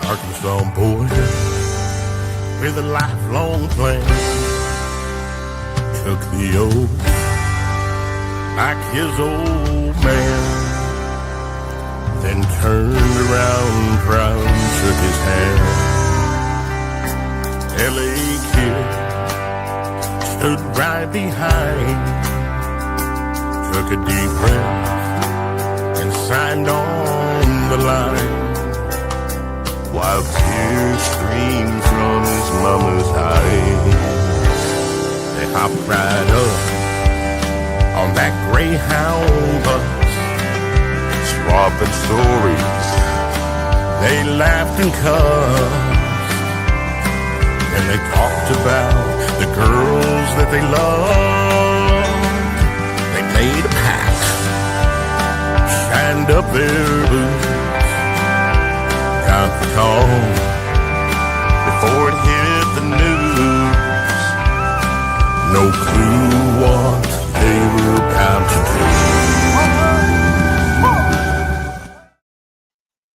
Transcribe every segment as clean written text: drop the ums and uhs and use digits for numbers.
Arkansas boy with a lifelong plan took the oath like his old man, then turned around proud and shook his hand. L.A. kid stood right behind, took a deep breath and signed on the line, while tears streamed from his mama's eyes. They hopped right up on that Greyhound bus, swapping stories. They laughed and cussed, and they talked about the girls that they loved. They made a pact, shined up their boots, got the call before it hit the news. No clue what they were about to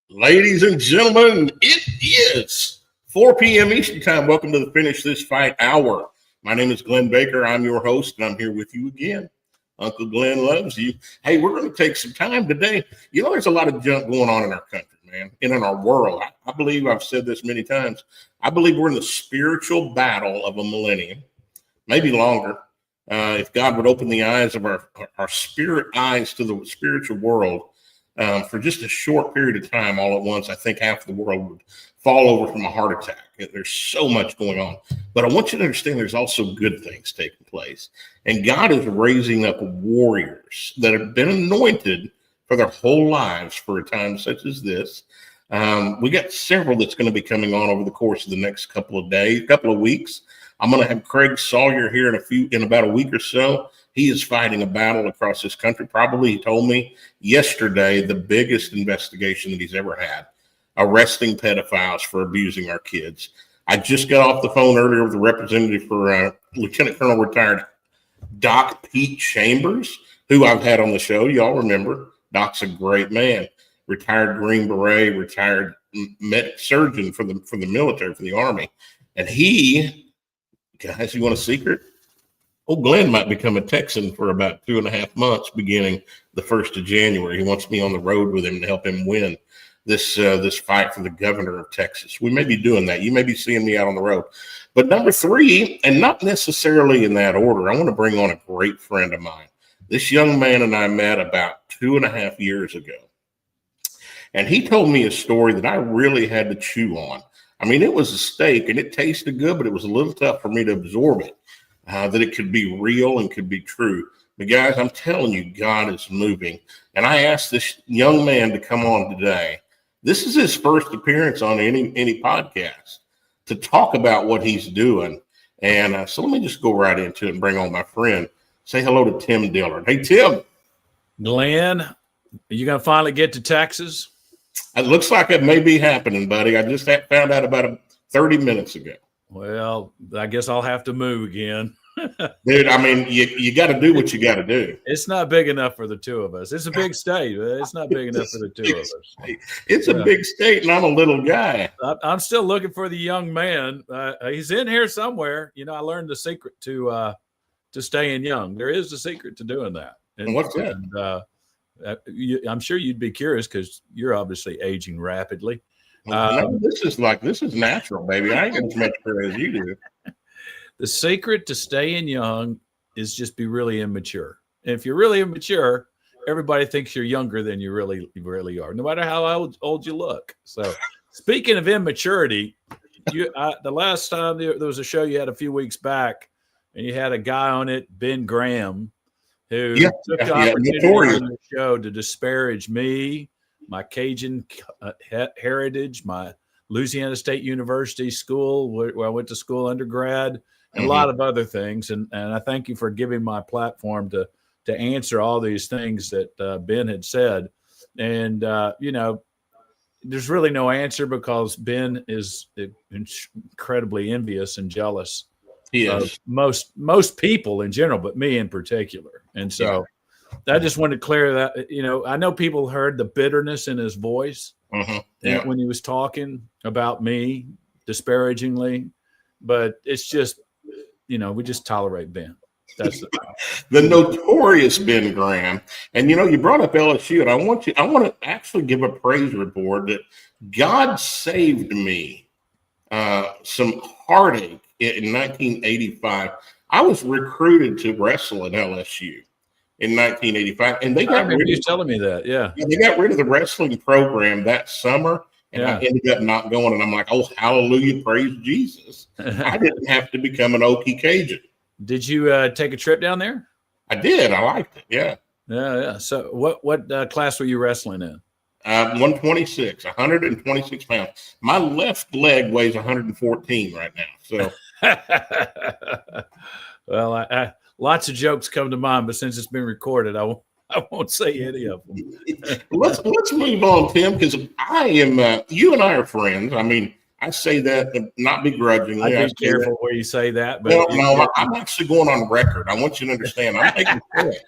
do. Ladies and gentlemen, it is 4 p.m. Eastern Time. Welcome to the Finish This Fight Hour. My name is Glenn Baker. I'm your host, and I'm here with you again. Uncle Glenn loves you. Hey, we're going to take some time today. You know, there's a lot of junk going on in our country, man, and in our world. I believe, I've said this many times, I believe we're in the spiritual battle of a millennium, maybe longer. If God would open the eyes of our spirit eyes to the spiritual world for just a short period of time all at once, I think half the world would fall over from a heart attack. There's so much going on. But I want you to understand there's also good things taking place. And God is raising up warriors that have been anointed for their whole lives for a time such as this. We got several that's going to be coming on over the course of the next couple of weeks. I'm going to have Craig Sawyer here in about a week or so. He is fighting a battle across this country. Probably, he told me yesterday, the biggest investigation that he's ever had, arresting pedophiles for abusing our kids. I just got off the phone earlier with the representative for Lieutenant Colonel retired Doc Pete Chambers, who I've had on the show. Y'all remember. Doc's a great man. Retired Green Beret, retired medic surgeon for the military, for the Army. And he, guys, you want a secret? Old Glenn might become a Texan for about 2.5 months, beginning the 1st of January. He wants me on the road with him to help him win this fight for the governor of Texas. We may be doing that. You may be seeing me out on the road. But number 3, and not necessarily in that order, I want to bring on a great friend of mine. This young man and I met about 2.5 years ago. And he told me a story that I really had to chew on. I mean, it was a steak and it tasted good, but it was a little tough for me to absorb it, that it could be real and could be true. But guys, I'm telling you, God is moving. And I asked this young man to come on today. This is his first appearance on any podcast to talk about what he's doing. And so let me just go right into it and bring on my friend. Say hello to Tim Dillard. Hey, Tim. Glenn, are you going to finally get to Texas? It looks like it may be happening, buddy. I just found out about 30 minutes ago. Well, I guess I'll have to move again. Dude, I mean, you got to do what you got to do. It's not big enough for the two of us. It's a big state, but it's not big enough for the two of us. It's a big state, and I'm a little guy. I'm still looking for the young man. He's in here somewhere. You know, I learned the secret to staying young. There is a secret to doing that. And what's that? I'm sure you'd be curious because you're obviously aging rapidly. No, this is natural, baby. I ain't as much hair as you do. The secret to staying young is just be really immature. And if you're really immature, everybody thinks you're younger than you really are, no matter how old you look. So speaking of immaturity, the last time there was a show you had a few weeks back, and you had a guy on it, Ben Graham, who took the opportunity on the show to disparage me, my Cajun heritage, my Louisiana State University school, where I went to school undergrad, and a lot of other things. And I thank you for giving my platform to answer all these things that Ben had said. And, you know, there's really no answer because Ben is incredibly envious and jealous of most people in general, but me in particular. And so I just wanted to clear that. You know, I know people heard the bitterness in his voice. Yeah. when he was talking about me disparagingly, but it's just, we just tolerate Ben. That's the notorious Ben Graham. And you brought up LSU, and I want to actually give a praise report that God saved me some heartache in 1985. I was recruited to wrestle at LSU in 1985, and they got rid you of telling me that. Yeah, they got rid of the wrestling program that summer. And yeah. I ended up not going, and I'm like, oh, hallelujah, praise Jesus. I didn't have to become an Okie Cajun. Did you take a trip down there? I did. I liked it. Yeah. Yeah. So what class were you wrestling in? 126 pounds. My left leg weighs 114 right now. So, well, I lots of jokes come to mind, but since it's been recorded, I won't say any of them. let's move on, Tim, because I am. You and I are friends. I mean, I say that not begrudgingly. I'd be careful where you say that. But well, no, I'm actually going on record. I want you to understand. I'm taking credit,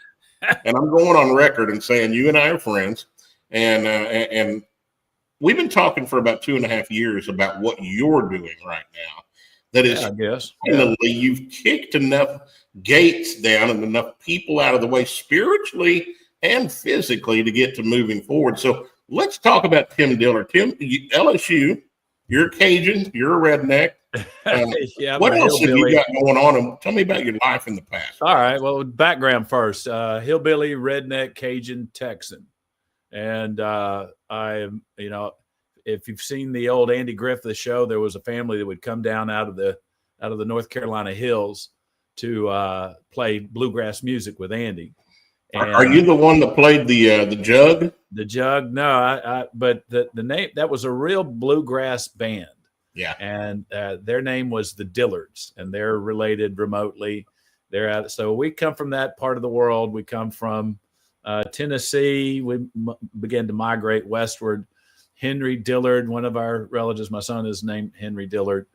and I'm going on record and saying you and I are friends, and we've been talking for about 2.5 years about what you're doing right now. That is, I guess, finally, you've kicked enough gates down and enough people out of the way spiritually and physically to get to moving forward. So let's talk about Tim Dillard. Tim, LSU, you're a Cajun, you're a redneck. Yeah, what else have you got going on? And tell me about your life in the past. All right. Well, background first. Hillbilly, redneck, Cajun, Texan. And I am, if you've seen the old Andy Griffith show, there was a family that would come down out of the North Carolina hills to play bluegrass music with Andy. And are you the one that played the jug? The jug? No, but the name, that was a real bluegrass band. Yeah. And their name was the Dillards, and they're related remotely. So we come from that part of the world. We come from Tennessee. We began to migrate westward. Henry Dillard, one of our relatives, my son is named Henry Dillard.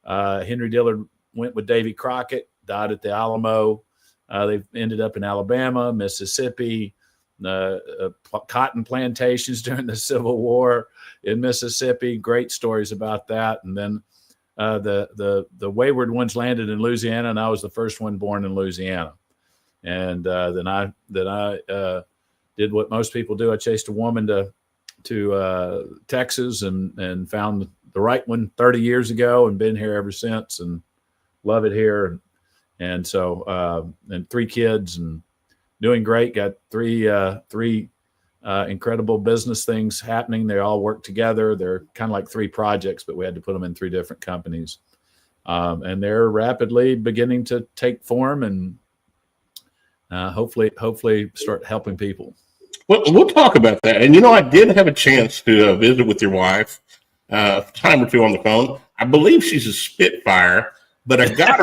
Henry Dillard went with Davy Crockett, died at the Alamo. They ended up in Alabama, Mississippi, cotton plantations during the Civil War in Mississippi. Great stories about that. And then the wayward ones landed in Louisiana, and I was the first one born in Louisiana. And then I did what most people do. I chased a woman to Texas and found the right one 30 years ago, and been here ever since, and love it here. And so, and 3 kids and doing great. Got three incredible business things happening. They all work together. They're kind of like 3 projects, but we had to put them in 3 different companies. And they're rapidly beginning to take form and hopefully start helping people. Well, we'll talk about that. And, I did have a chance to visit with your wife a time or 2 on the phone. I believe she's a Spitfire, but I got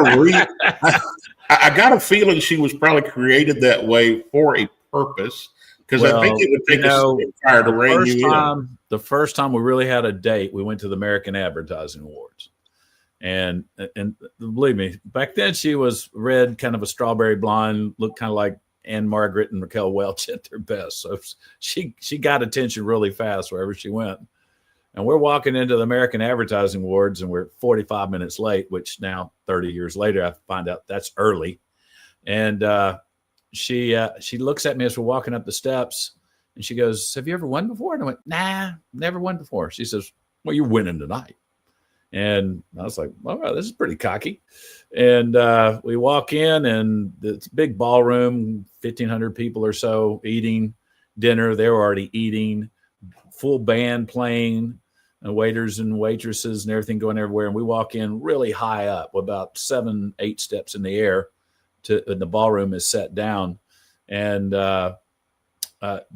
I got a feeling she was probably created that way for a purpose, because I think it would take a Spitfire to rein you in. The first time we really had a date, we went to the American Advertising Awards. And believe me, back then she was red, kind of a strawberry blonde, looked kind of like Anne Margaret and Raquel Welch at their best. So she got attention really fast wherever she went. And we're walking into the American Advertising Awards, and we're 45 minutes late, which now 30 years later, I find out that's early. And she looks at me as we're walking up the steps, and she goes, "Have you ever won before?" And I went, "Nah, never won before." She says, "Well, you're winning tonight." And I was like, "All right, this is pretty cocky." And we walk in, and it's a big ballroom, 1,500 people or so eating dinner. They were already eating, full band playing, and waiters and waitresses and everything going everywhere. And we walk in really high up, about 7-8 steps in the air, and the ballroom is set down. And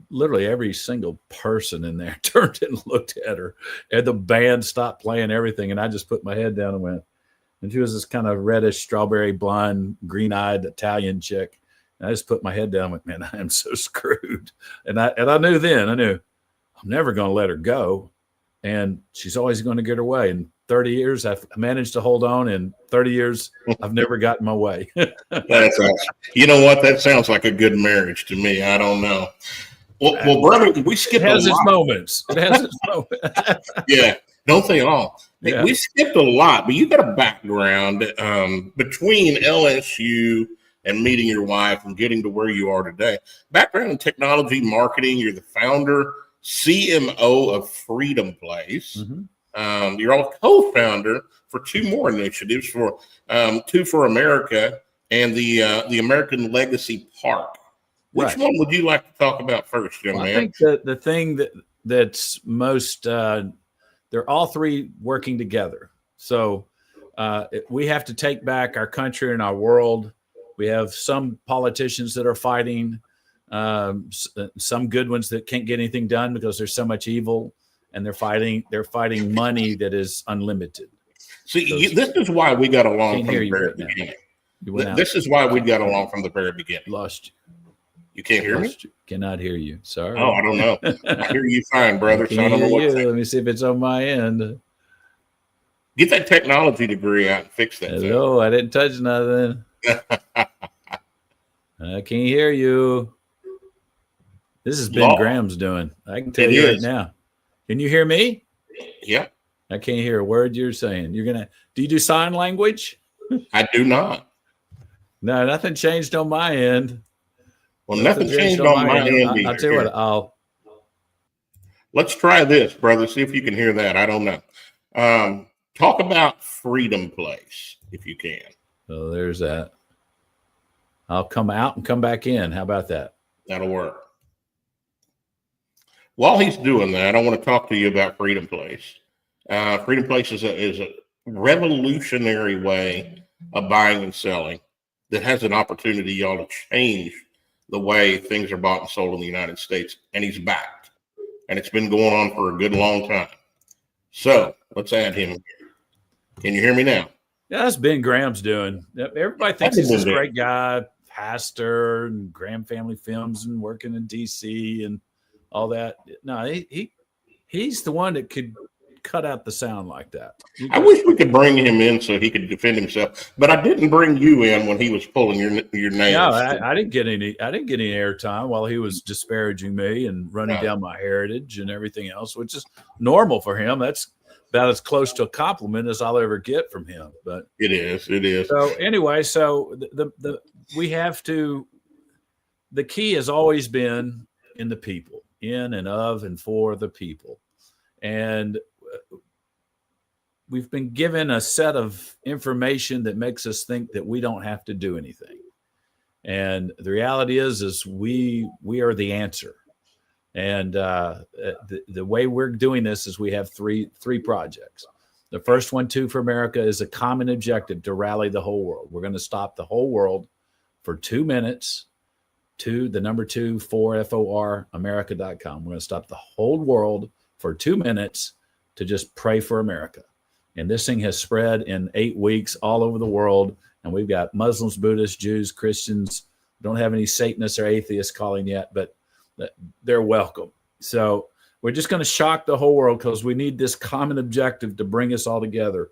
literally every single person in there turned and looked at her, and the band stopped playing everything. And I just put my head down and went, and she was this kind of reddish, strawberry blonde, green-eyed Italian chick. And I just put my head down and went, man, I am so screwed. And I knew then, I'm never going to let her go. And she's always going to get her way. In 30 years, I've managed to hold on. In 30 years, I've never gotten my way. That's awesome. You know what? That sounds like a good marriage to me. I don't know. Well, brother, we It skipped a has its lot. moments. It has its moments. Yeah, don't they all? Hey, Yeah. we skipped a lot, but you got a background between LSU and meeting your wife and getting to where you are today. Background in technology marketing. You're the founder, CMO of Freedom Place. Mm-hmm. You're all co-founder for two more initiatives, for Two for America and the American Legacy Park. Which Right. one would you like to talk about first, young Well, I man? think the thing that's most they're all three working together. So we have to take back our country and our world. We have some politicians that are fighting, some good ones that can't get anything done because there's so much evil, and they're fighting money that is unlimited. See, this is why we got along Can't from hear the you very right now. beginning. You went out. This is why we got along from the very beginning. Lost you. You can't hear me? Lost you. Cannot hear you. Sorry. Oh, I don't know. I hear you fine, brother. I So I don't know hear what to you. say. Let me see if it's on my end. Get that technology degree out and fix that. Hello, I didn't touch nothing. I can't hear you. This is Ben Law. Graham's doing. I can tell It you right is. now. Can you hear me? Yeah, I can't hear a word you're saying. Do you do sign language? I do not. No, nothing changed on my end. Well, nothing changed on my end I'll either. tell you Here. what. Let's try this, brother. See if you can hear that. I don't know. Talk about Freedom Place, if you can. Oh, there's that. I'll come out and come back in. How about that? That'll work. While he's doing that, I want to talk to you about Freedom Place. Freedom Place is a revolutionary way of buying and selling that has an opportunity, y'all, to change the way things are bought and sold in the United States. And he's backed. And it's been going on for a good long time. So let's add him here. Can you hear me now? Yeah, that's Ben Graham's doing. Everybody thinks he's this great guy, pastor, and Graham Family Films, and working in DC and all that. No, he's the one that could cut out the sound like that. I wish we could bring him in so he could defend himself, but I didn't bring you in when he was pulling your nails. No, I didn't get any airtime while he was disparaging me and running down my heritage and everything else, which is normal for him. That's about as close to a compliment as I'll ever get from him. But it is. So anyway, we have to. The key has always been in the people, in and of and for the people, and we've been given a set of information that makes us think that we don't have to do anything. And the reality is we are the answer. And the way we're doing this is we have three projects. The first one, Two for America, is a common objective to rally the whole world. We're going to stop the whole world for 2 minutes. The number 2, 4, FOR, America.com. We're going to stop the whole world for 2 minutes to just pray for America. And this thing has spread in 8 weeks all over the world. And we've got Muslims, Buddhists, Jews, Christians. Don't have any Satanists or atheists calling yet, but they're welcome. So we're just going to shock the whole world because we need this common objective to bring us all together.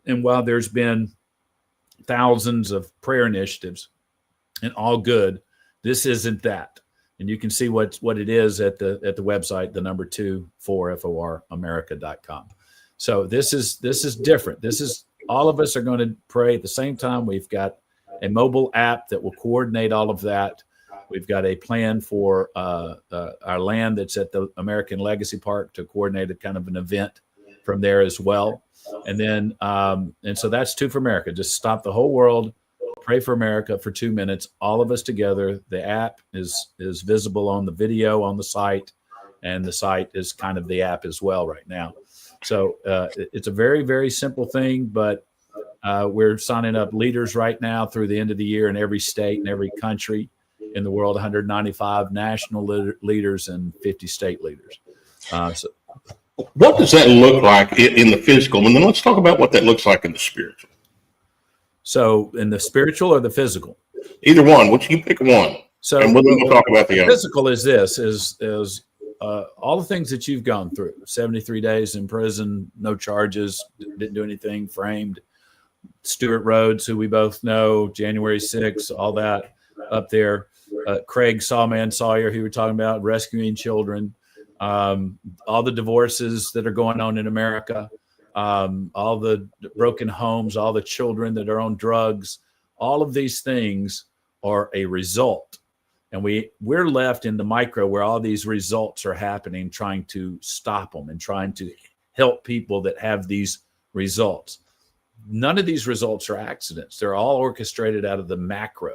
And while there's been thousands of prayer initiatives and all good, this isn't that. And you can see what it is at the website, the number 2, 4, FOR, America.com. So this is different. This is all of us are going to pray at the same time. We've got a mobile app that will coordinate all of that. We've got a plan for our land that's at the American Legacy Park to coordinate a kind of an event from there as well. And then and so that's Two for America. Just stop the whole world, pray for America for 2 minutes, all of us together. The app is visible on the video on the site, and the site is kind of the app as well right now. So it's a very, very simple thing, but we're signing up leaders right now through the end of the year in every state and every country in the world, 195 national leaders and 50 state leaders. So what does that look like in the physical? And then let's talk about what that looks like in the spiritual. So in the spiritual or the physical? Either one. Which you pick one. So and we'll talk about the other. Physical is this, is all the things that you've gone through. 73 days in prison, no charges, didn't do anything, framed. Stuart Rhodes, who we both know, January 6th, all that up there. Craig Sawman Sawyer, who we were talking about, rescuing children, all the divorces that are going on in America, all the broken homes, all the children that are on drugs, all of these things are a result. And we're left in the micro where all these results are happening, trying to stop them and trying to help people that have these results. None of these results are accidents. They're all orchestrated out of the macro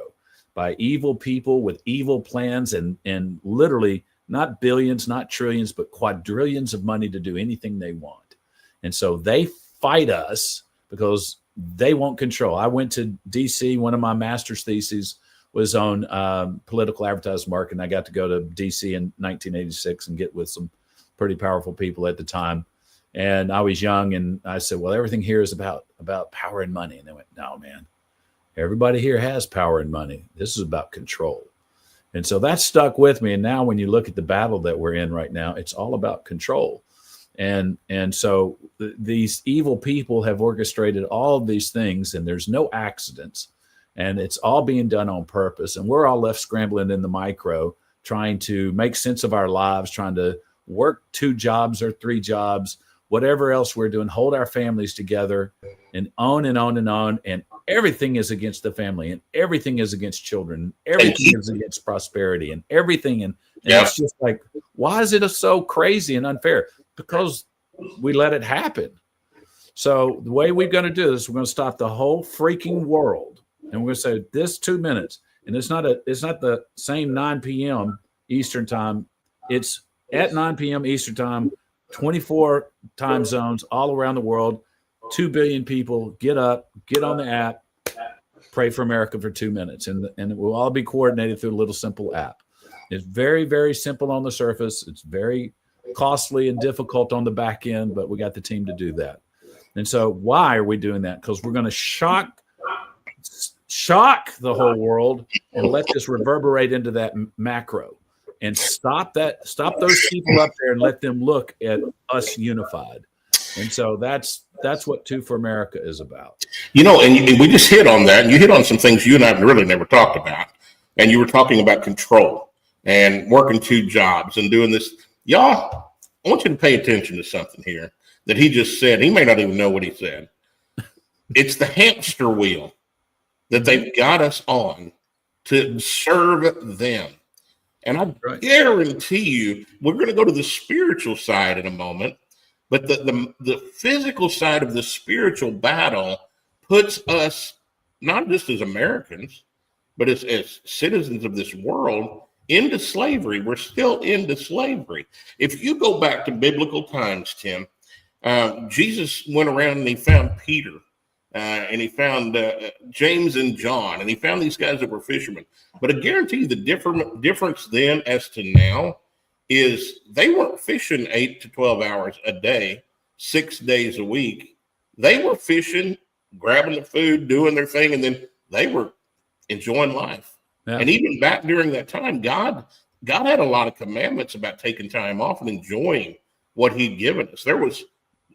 by evil people with evil plans and literally not billions, not trillions, but quadrillions of money to do anything they want. And so they fight us because they want control. I went to DC. One of my master's theses was on political advertising marketing. I got to go to DC in 1986 and get with some pretty powerful people at the time. And I was young, and I said, well, everything here is about power and money. And they went, no, man, everybody here has power and money. This is about control. And so that stuck with me. And now when you look at the battle that we're in right now, it's all about control. And so these evil people have orchestrated all of these things, and there's no accidents. And it's all being done on purpose. And we're all left scrambling in the micro, trying to make sense of our lives, trying to work 2 jobs or 3 jobs, whatever else we're doing, hold our families together, and on and on and on. And everything is against the family, and everything is against children. Everything is against prosperity, and everything. And it's just like, why is it so crazy and unfair? Because we let it happen. So the way we're going to do this, we're going to stop the whole freaking world. And we're going to say this 2 minutes. And it's not the same 9 p.m. Eastern time. It's at 9 p.m. Eastern time, 24 time zones all around the world. 2 billion people get up, get on the app, pray for America for 2 minutes. And it will all be coordinated through a little simple app. It's very, very simple on the surface. It's very costly and difficult on the back end, but we got the team to do that. And so why are we doing that? Because we're going to shock the whole world and let this reverberate into that macro and stop those people up there and let them look at us unified. And so that's what 2 for America is about. And we just hit on that, and you hit on some things you and I have really never talked about. And you were talking about control and working 2 jobs and doing this. Y'all, I want you to pay attention to something here that he just said. He may not even know what he said. It's the hamster wheel that they've got us on to serve them. And I guarantee you, we're going to go to the spiritual side in a moment, but the physical side of the spiritual battle puts us, not just as Americans, but as citizens of this world, into slavery. We're still into slavery. If you go back to biblical times, Tim, Jesus went around and he found Peter. And he found James and John, and he found these guys that were fishermen. But I guarantee you the difference then as to now is they weren't fishing 8 to 12 hours a day, 6 days a week. They were fishing, grabbing the food, doing their thing, and then they were enjoying life. Yeah. And even back during that time, God had a lot of commandments about taking time off and enjoying what he'd given us. There was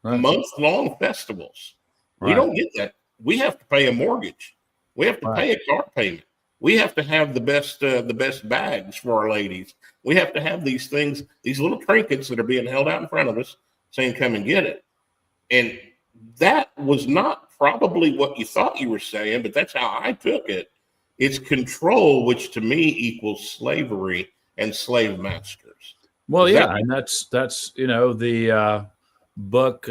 month-long festivals. We don't get that. We have to pay a mortgage. We have to pay a car payment. We have to have the best bags for our ladies. We have to have these things, these little trinkets that are being held out in front of us saying, come and get it. And that was not probably what you thought you were saying, but that's how I took it. It's control, which to me equals slavery and slave masters. Well, and that's the book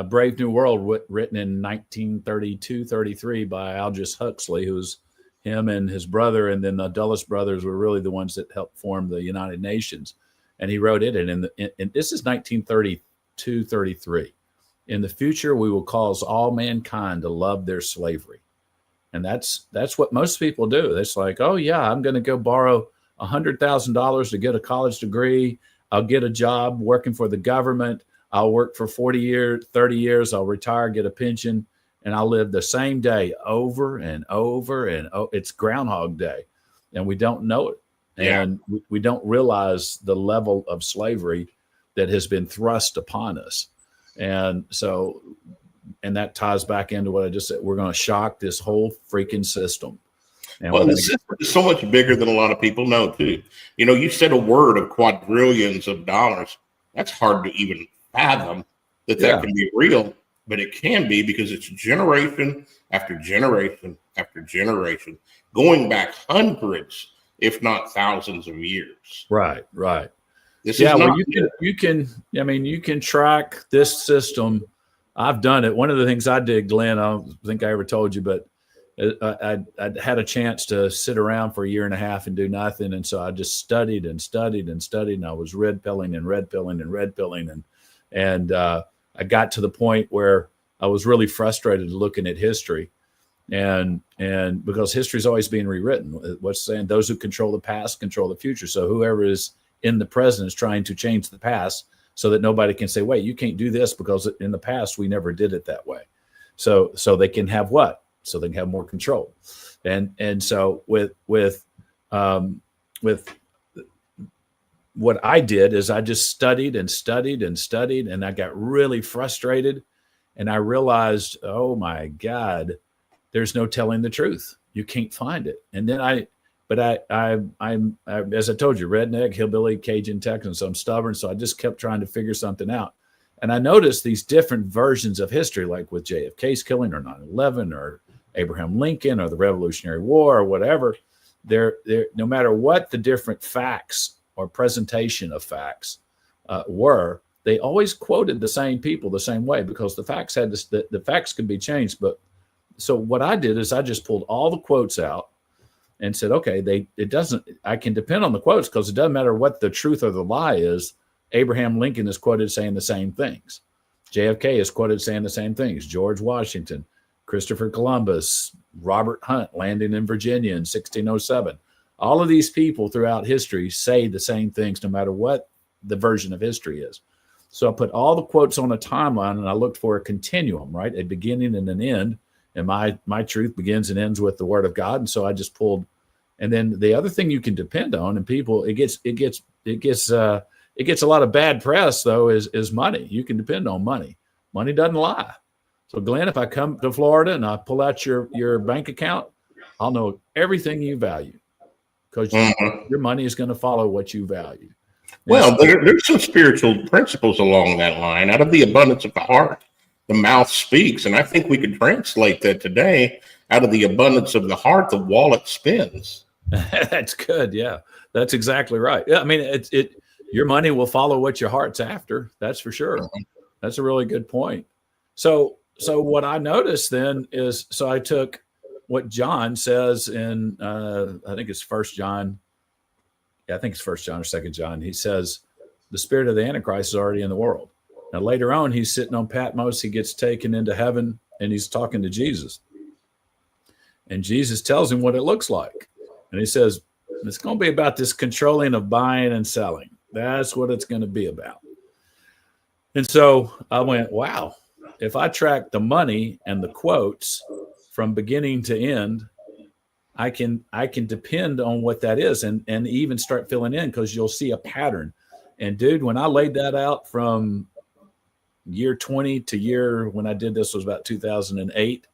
Brave New World, written in 1932-33 by Aldous Huxley, who's him and his brother, and then the Dulles brothers were really the ones that helped form the United Nations. And he wrote it, and this is 1932-33. In the future, we will cause all mankind to love their slavery. And that's what most people do. It's like, oh, yeah, I'm going to go borrow $100,000 to get a college degree. I'll get a job working for the government. I'll work for 40 years, 30 years. I'll retire, get a pension, and I'll live the same day over and over. And it's Groundhog Day, and we don't know it. Yeah. And we don't realize the level of slavery that has been thrust upon us. And so, and that ties back into what I just said. We're going to shock this whole freaking system. And Well, the system is so much bigger than a lot of people know, too. You know, you said a word of quadrillions of dollars. That's hard to even fathom that can be real, but it can be because it's generation after generation after generation, going back hundreds, if not thousands of years. Right. This is not well, you can track this system. I've done it. One of the things I did, Glenn, I don't think I ever told you, but I had a chance to sit around for a year and a half and do nothing. And so I just studied and studied and studied. And I was red pilling. And I got to the point where I was really frustrated looking at history. And because history is always being rewritten, what's saying those who control the past control the future. So whoever is in the present is trying to change the past so that nobody can say, wait, you can't do this because in the past we never did it that way. So they can have what? So they can have more control. And so with what I did is I just studied and studied and studied, and I got really frustrated, and I realized, oh my God, there's no telling the truth. You can't find it. And then I'm as I told you, redneck, hillbilly, Cajun, Texan. So I'm stubborn. So I just kept trying to figure something out. And I noticed these different versions of history, like with JFK's killing or 9/11 or Abraham Lincoln or the Revolutionary War or whatever. They're no matter what the different facts or presentation of facts were, they always quoted the same people the same way because the facts had this, the facts could be changed. But so what I did is I just pulled all the quotes out and said, okay, I can depend on the quotes because it doesn't matter what the truth or the lie is. Abraham Lincoln is quoted saying the same things. JFK is quoted saying the same things. George Washington, Christopher Columbus, Robert Hunt landing in Virginia in 1607. All of these people throughout history say the same things no matter what the version of history is. So I put all the quotes on a timeline and I looked for a continuum, right? A beginning and an end. And my truth begins and ends with the word of God. And so I just pulled. And then the other thing you can depend on, and people, it gets a lot of bad press though, is money. You can depend on money. Money doesn't lie. So Glenn, if I come to Florida and I pull out your bank account, I'll know everything you value because your money is going to follow what you value. Well, there's some spiritual principles along that line. Out of the abundance of the heart, the mouth speaks. And I think we could translate that today. Out of the abundance of the heart, the wallet spins. That's good. Yeah, that's exactly right. Yeah, I mean, your money will follow what your heart's after. That's for sure. That's a really good point. So what I noticed then is, so I took what John says in, I think it's 1 John. Yeah, I think it's 1 John or 2 John. He says, the spirit of the Antichrist is already in the world. Now, later on, he's sitting on Patmos. He gets taken into heaven, and he's talking to Jesus. And Jesus tells him what it looks like. And he says, it's going to be about this controlling of buying and selling. That's what it's going to be about. And so I went, wow, if I track the money and the quotes from beginning to end, I can depend on what that is and even start filling in because you'll see a pattern. And dude, when I laid that out from year 20 to when I did this was about 2008,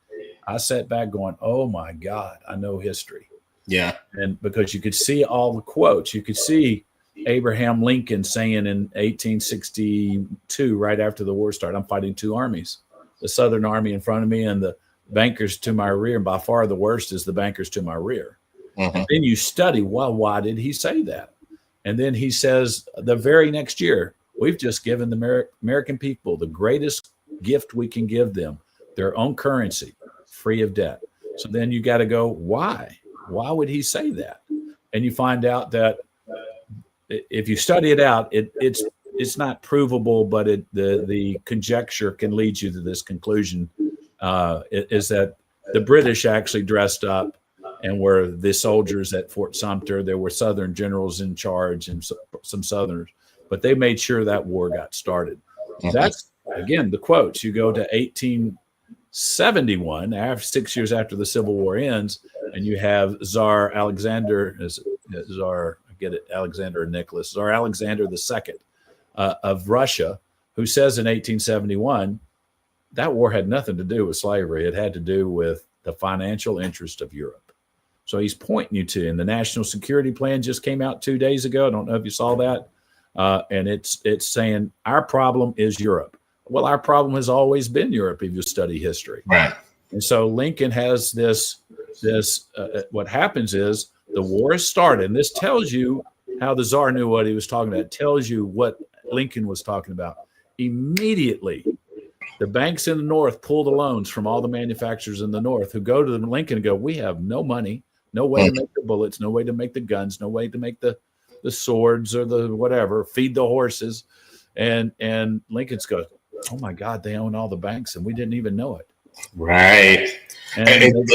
I sat back going, oh my God, I know history. Yeah. And because you could see all the quotes, you could see Abraham Lincoln saying in 1862, right after the war started, I'm fighting two armies, the Southern Army in front of me and the bankers to my rear. And by far the worst is the bankers to my rear. And then you study, well, why did he say that? And then he says the very next year, we've just given the American people the greatest gift we can give them, their own currency, free of debt. So then you got to go, why? Why would he say that? And you find out that if you study it out, it's not provable, but the conjecture can lead you to this conclusion, is that the British actually dressed up and were the soldiers at Fort Sumter. There were Southern generals in charge and some Southerners, but they made sure that war got started. That's, again, the quotes. You go to 1871, 6 years after the Civil War ends, and you have Tsar Alexander, Alexander Nicholas, Tsar Alexander II of Russia, who says in 1871, that war had nothing to do with slavery. It had to do with the financial interest of Europe. So he's pointing you to, and the National Security Plan just came out 2 days ago. I don't know if you saw that. And it's saying our problem is Europe. Well, our problem has always been Europe if you study history. Right. And so Lincoln has this what happens is the war is started. And this tells you how the Tsar knew what he was talking about. It tells you what Lincoln was talking about. Immediately, the banks in the North pull the loans from all the manufacturers in the North who go to Lincoln and go, we have no money, no way to make the bullets, no way to make the guns, no way to make the swords or the whatever, feed the horses. And Lincoln's goes, oh my God, they own all the banks and we didn't even know it. Right. And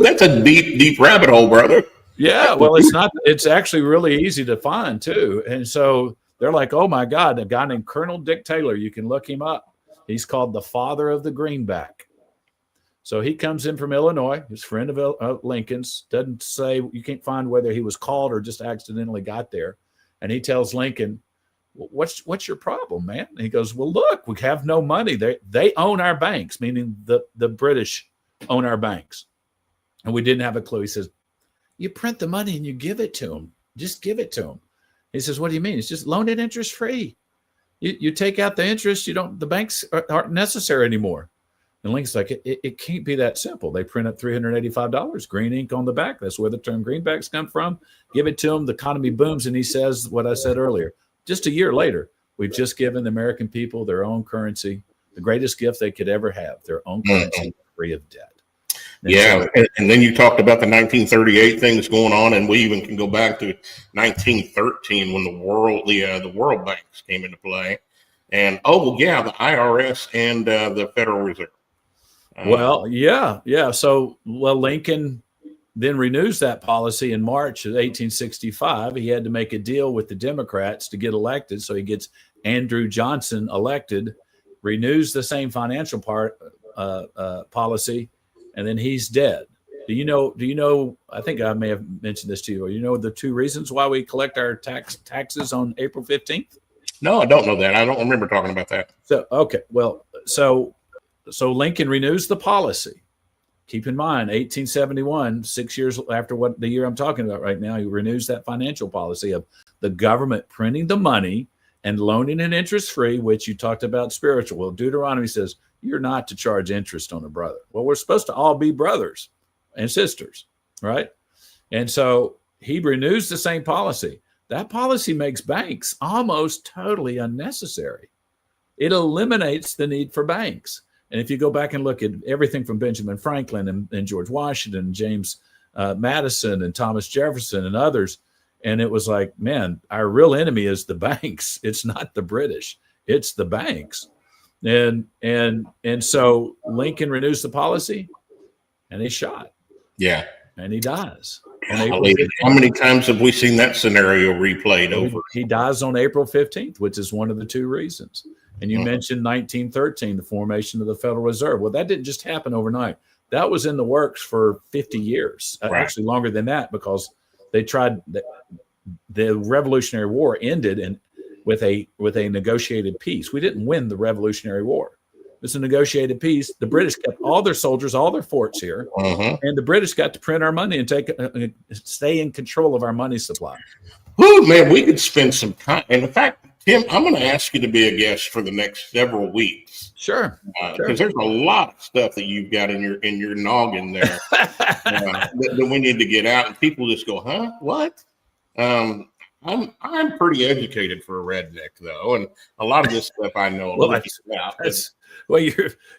that's a deep rabbit hole, brother. Yeah, well, it's actually really easy to find too. And so they're like, oh my God, a guy named Colonel Dick Taylor, you can look him up. He's called the father of the greenback. So he comes in from Illinois, his friend of Lincoln's, doesn't say, you can't find whether he was called or just accidentally got there. And he tells Lincoln, what's your problem, man? And he goes, well, look, we have no money. They own our banks, meaning the British own our banks. And we didn't have a clue. He says, you print the money and you give it to them. Just give it to them. He says, what do you mean? It's just loan it interest free. You take out the interest, the banks aren't necessary anymore. And Lincoln's like, it can't be that simple. They print up $385, green ink on the back. That's where the term greenbacks come from. Give it to them. The economy booms. And he says what I said earlier. Just a year later, we've just given the American people their own currency, the greatest gift they could ever have, their own currency free of debt. And then you talked about the 1938 things going on, and we even can go back to 1913 when the World Banks came into play, and the IRS and the Federal Reserve. So Lincoln then renews that policy in March of 1865. He had to make a deal with the Democrats to get elected, so he gets Andrew Johnson elected, renews the same financial policy. And then he's dead. Do you know, I think I may have mentioned this to you. You know the two reasons why we collect our taxes on April 15th? No, I don't know that. I don't remember talking about that. So, okay. Well, so Lincoln renews the policy. Keep in mind, 1871, 6 years after the year I'm talking about right now, he renews that financial policy of the government printing the money and loaning it interest free, which you talked about spiritual. Well, Deuteronomy says, you're not to charge interest on a brother. Well, we're supposed to all be brothers and sisters, right? And so he renews the same policy. That policy makes banks almost totally unnecessary. It eliminates the need for banks. And if you go back and look at everything from Benjamin Franklin and George Washington, and James Madison and Thomas Jefferson and others, and it was like, man, our real enemy is the banks. It's not the British. It's the banks. And so Lincoln renews the policy, and he's shot. Yeah, and he dies. How many times have we seen that scenario replayed over? He dies on April 15th, which is one of the two reasons. And you mentioned 1913, the formation of the Federal Reserve. Well, that didn't just happen overnight. That was in the works for 50 years, actually longer than that, because they tried. The Revolutionary War ended with a negotiated peace. We didn't win the Revolutionary War. It's a negotiated peace. The British kept all their soldiers, all their forts here, and the British got to print our money and stay in control of our money supply. Oh man, we could spend some time. And in fact, Tim, I'm going to ask you to be a guest for the next several weeks. Sure. Because there's a lot of stuff that you've got in your noggin there that we need to get out, and people just go, "Huh? What?" I'm pretty educated for a redneck though, and a lot of this stuff I know. Well,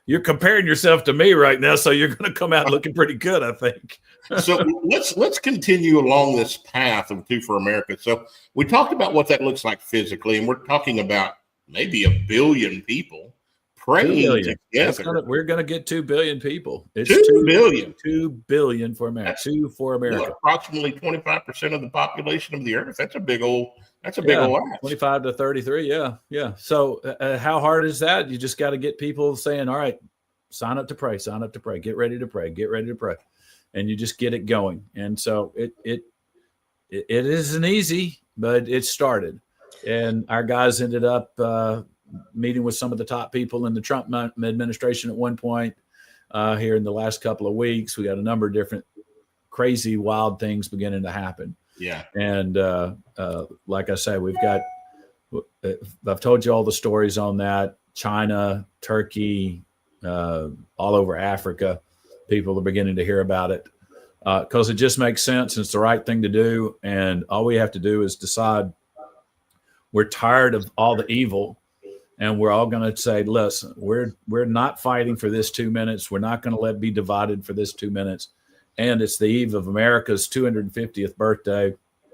you're comparing yourself to me right now, so you're going to come out looking pretty good, I think. So let's continue along this path of Two for America. So we talked about what that looks like physically, and we're talking about maybe 1 billion people praying together. We're going to get 2 billion people. It's 2 billion. 2 billion for America. Two for America. Approximately 25% of the population of the earth. That's a big old ask. 25 to 33. Yeah. So how hard is that? You just got to get people saying, all right, sign up to pray, get ready to pray. And you just get it going. And so it isn't easy, but it started. And our guys ended up meeting with some of the top people in the Trump administration at one point here in the last couple of weeks. We got a number of different crazy, wild things beginning to happen. Yeah. And like I say, I've told you all the stories on that. China, Turkey, all over Africa, people are beginning to hear about it because it just makes sense and it's the right thing to do. And all we have to do is decide we're tired of all the evil. And we're all going to say, listen, we're not fighting for this 2 minutes. We're not going to let be divided for this 2 minutes. And it's the eve of America's 250th birthday.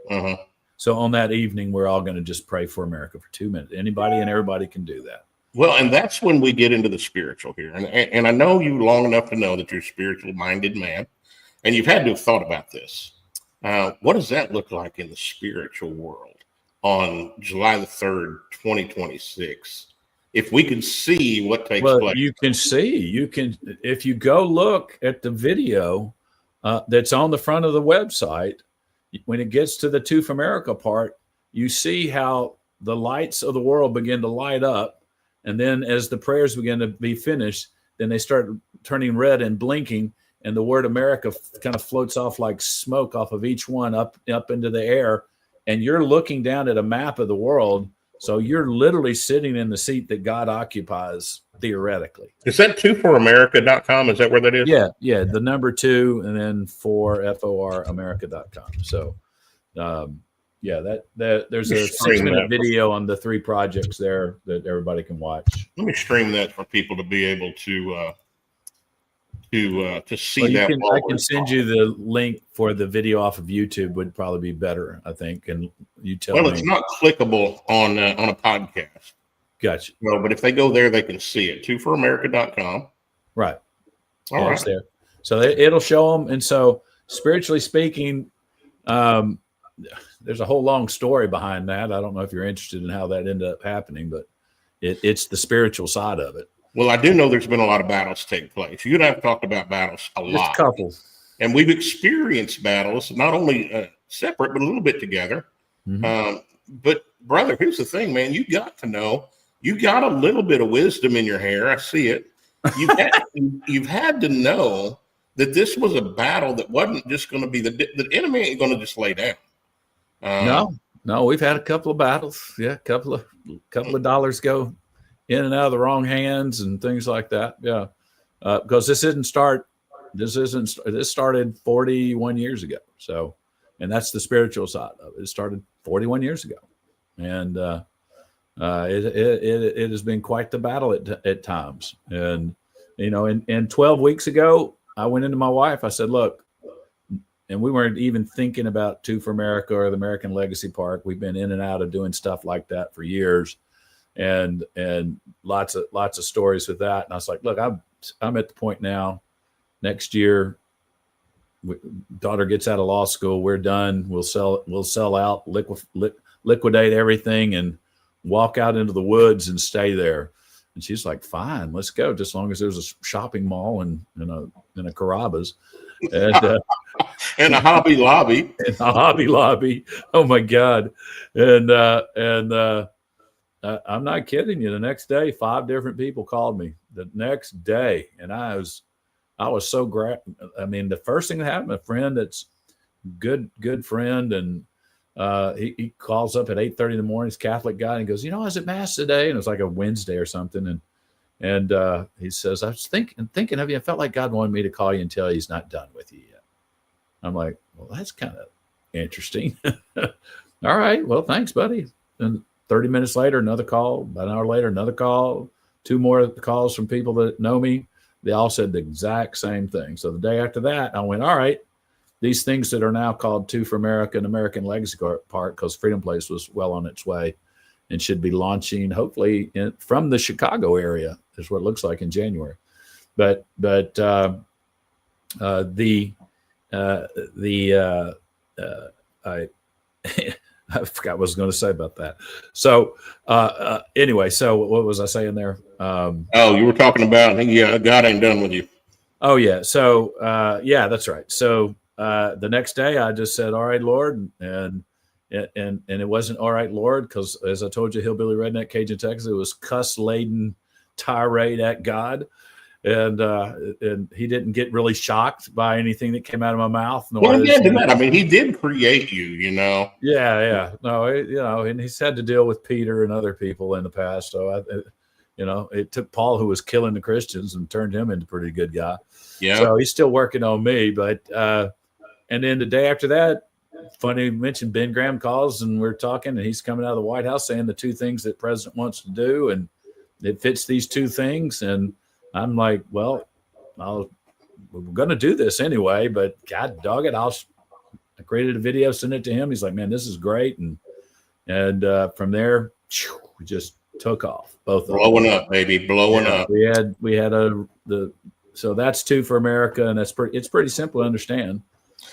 Uh-huh. So on that evening, we're all going to just pray for America for 2 minutes. Anybody and everybody can do that. Well, and that's when we get into the spiritual here. And I know you long enough to know that you're a spiritual-minded man, and you've had to have thought about this. What does that look like in the spiritual world on July the 3rd, 2026? If we can see what takes place. You can see, if you go look at the video that's on the front of the website, when it gets to the Two for America part, you see how the lights of the world begin to light up. And then as the prayers begin to be finished, then they start turning red and blinking. And the word America kind of floats off like smoke off of each one up into the air. And you're looking down at a map of the world. So you're literally sitting in the seat that God occupies, theoretically. Is that 2foramerica.com? Is that where that is? Yeah. The number 2 and then 4foramerica.com. So, there's a 6-minute video on the 3 projects there that everybody can watch. Let me stream that for people to be able to see that. I can send you the link for the video off of YouTube. Would probably be better, I think. And you tell me. Well, it's not clickable on a podcast. Gotcha. Well, but if they go there, they can see it. 2foramerica.com. Right. All right. It's there. So it'll show them. And so, spiritually speaking, there's a whole long story behind that. I don't know if you're interested in how that ended up happening, but it's the spiritual side of it. Well, I do know there's been a lot of battles take place. You and I have talked about battles a lot. Just a couple. And we've experienced battles, not only separate, but a little bit together. Mm-hmm. But, brother, here's the thing, man. You got to know. You got a little bit of wisdom in your hair. I see it. You've had to know that this was a battle that wasn't just going to be the enemy ain't going to just lay down. No, we've had a couple of battles. Yeah, a couple of dollars go in and out of the wrong hands and things like that. Yeah, because this started 41 years ago. So, and that's the spiritual side of it. It started 41 years ago, and it has been quite the battle at times. And and 12 weeks ago, I went into my wife. I said, "Look." And we weren't even thinking about 2 for America or the American Legacy Park. We've been in and out of doing stuff like that for years, and lots of stories with that. And I was like, look, I'm at the point now. Next year, daughter gets out of law school. We're done. We'll sell out, liquidate everything, and walk out into the woods and stay there. And she's like, fine, let's go. Just as long as there's a shopping mall and a Carrabba's. And a Hobby Lobby. Oh my God. And I'm not kidding you. The next day, 5 different people called me the next day. And I was so I mean, the first thing that happened, a friend that's good friend. And he calls up at 8:30 in the morning. He's a Catholic guy. And he goes, I was at Mass today. And it was like a Wednesday or something. And he says, I was thinking of you. I felt like God wanted me to call you and tell you he's not done with you yet. I'm like, well, that's kind of interesting. All right. Well, thanks, buddy. And 30 minutes later, another call. About an hour later, another call. 2 more calls from people that know me. They all said the exact same thing. So the day after that, I went, all right, these things that are now called 2 for America and American Legacy Park, because Freedom Place was well on its way and should be launching hopefully from the Chicago area is what it looks like in January. But I forgot what I was going to say about that. So anyway, so what was I saying there? You were talking about, God ain't done with you. Oh yeah. So that's right. So the next day I just said, all right, Lord. And it wasn't all right, Lord, because as I told you, Hillbilly Redneck Cajun Texas, it was cuss laden tirade at God. and he didn't get really shocked by anything that came out of my mouth. Well, yeah, I mean, he did create you, you know. Yeah. No, and he's had to deal with Peter and other people in the past. So it took Paul, who was killing the Christians, and turned him into a pretty good guy. Yeah. So he's still working on me. But and then the day after that, funny you mentioned, Ben Graham calls and we're talking, and he's coming out of the White House saying the two things that president wants to do, and it fits these two things. And I'm like, well, we're going to do this anyway, but God dog it, I created a video, sent it to him. He's like, man, this is great. And from there, we just took off. Both blowing up, baby, blowing up. We had so that's two for America, and it's pretty simple to understand.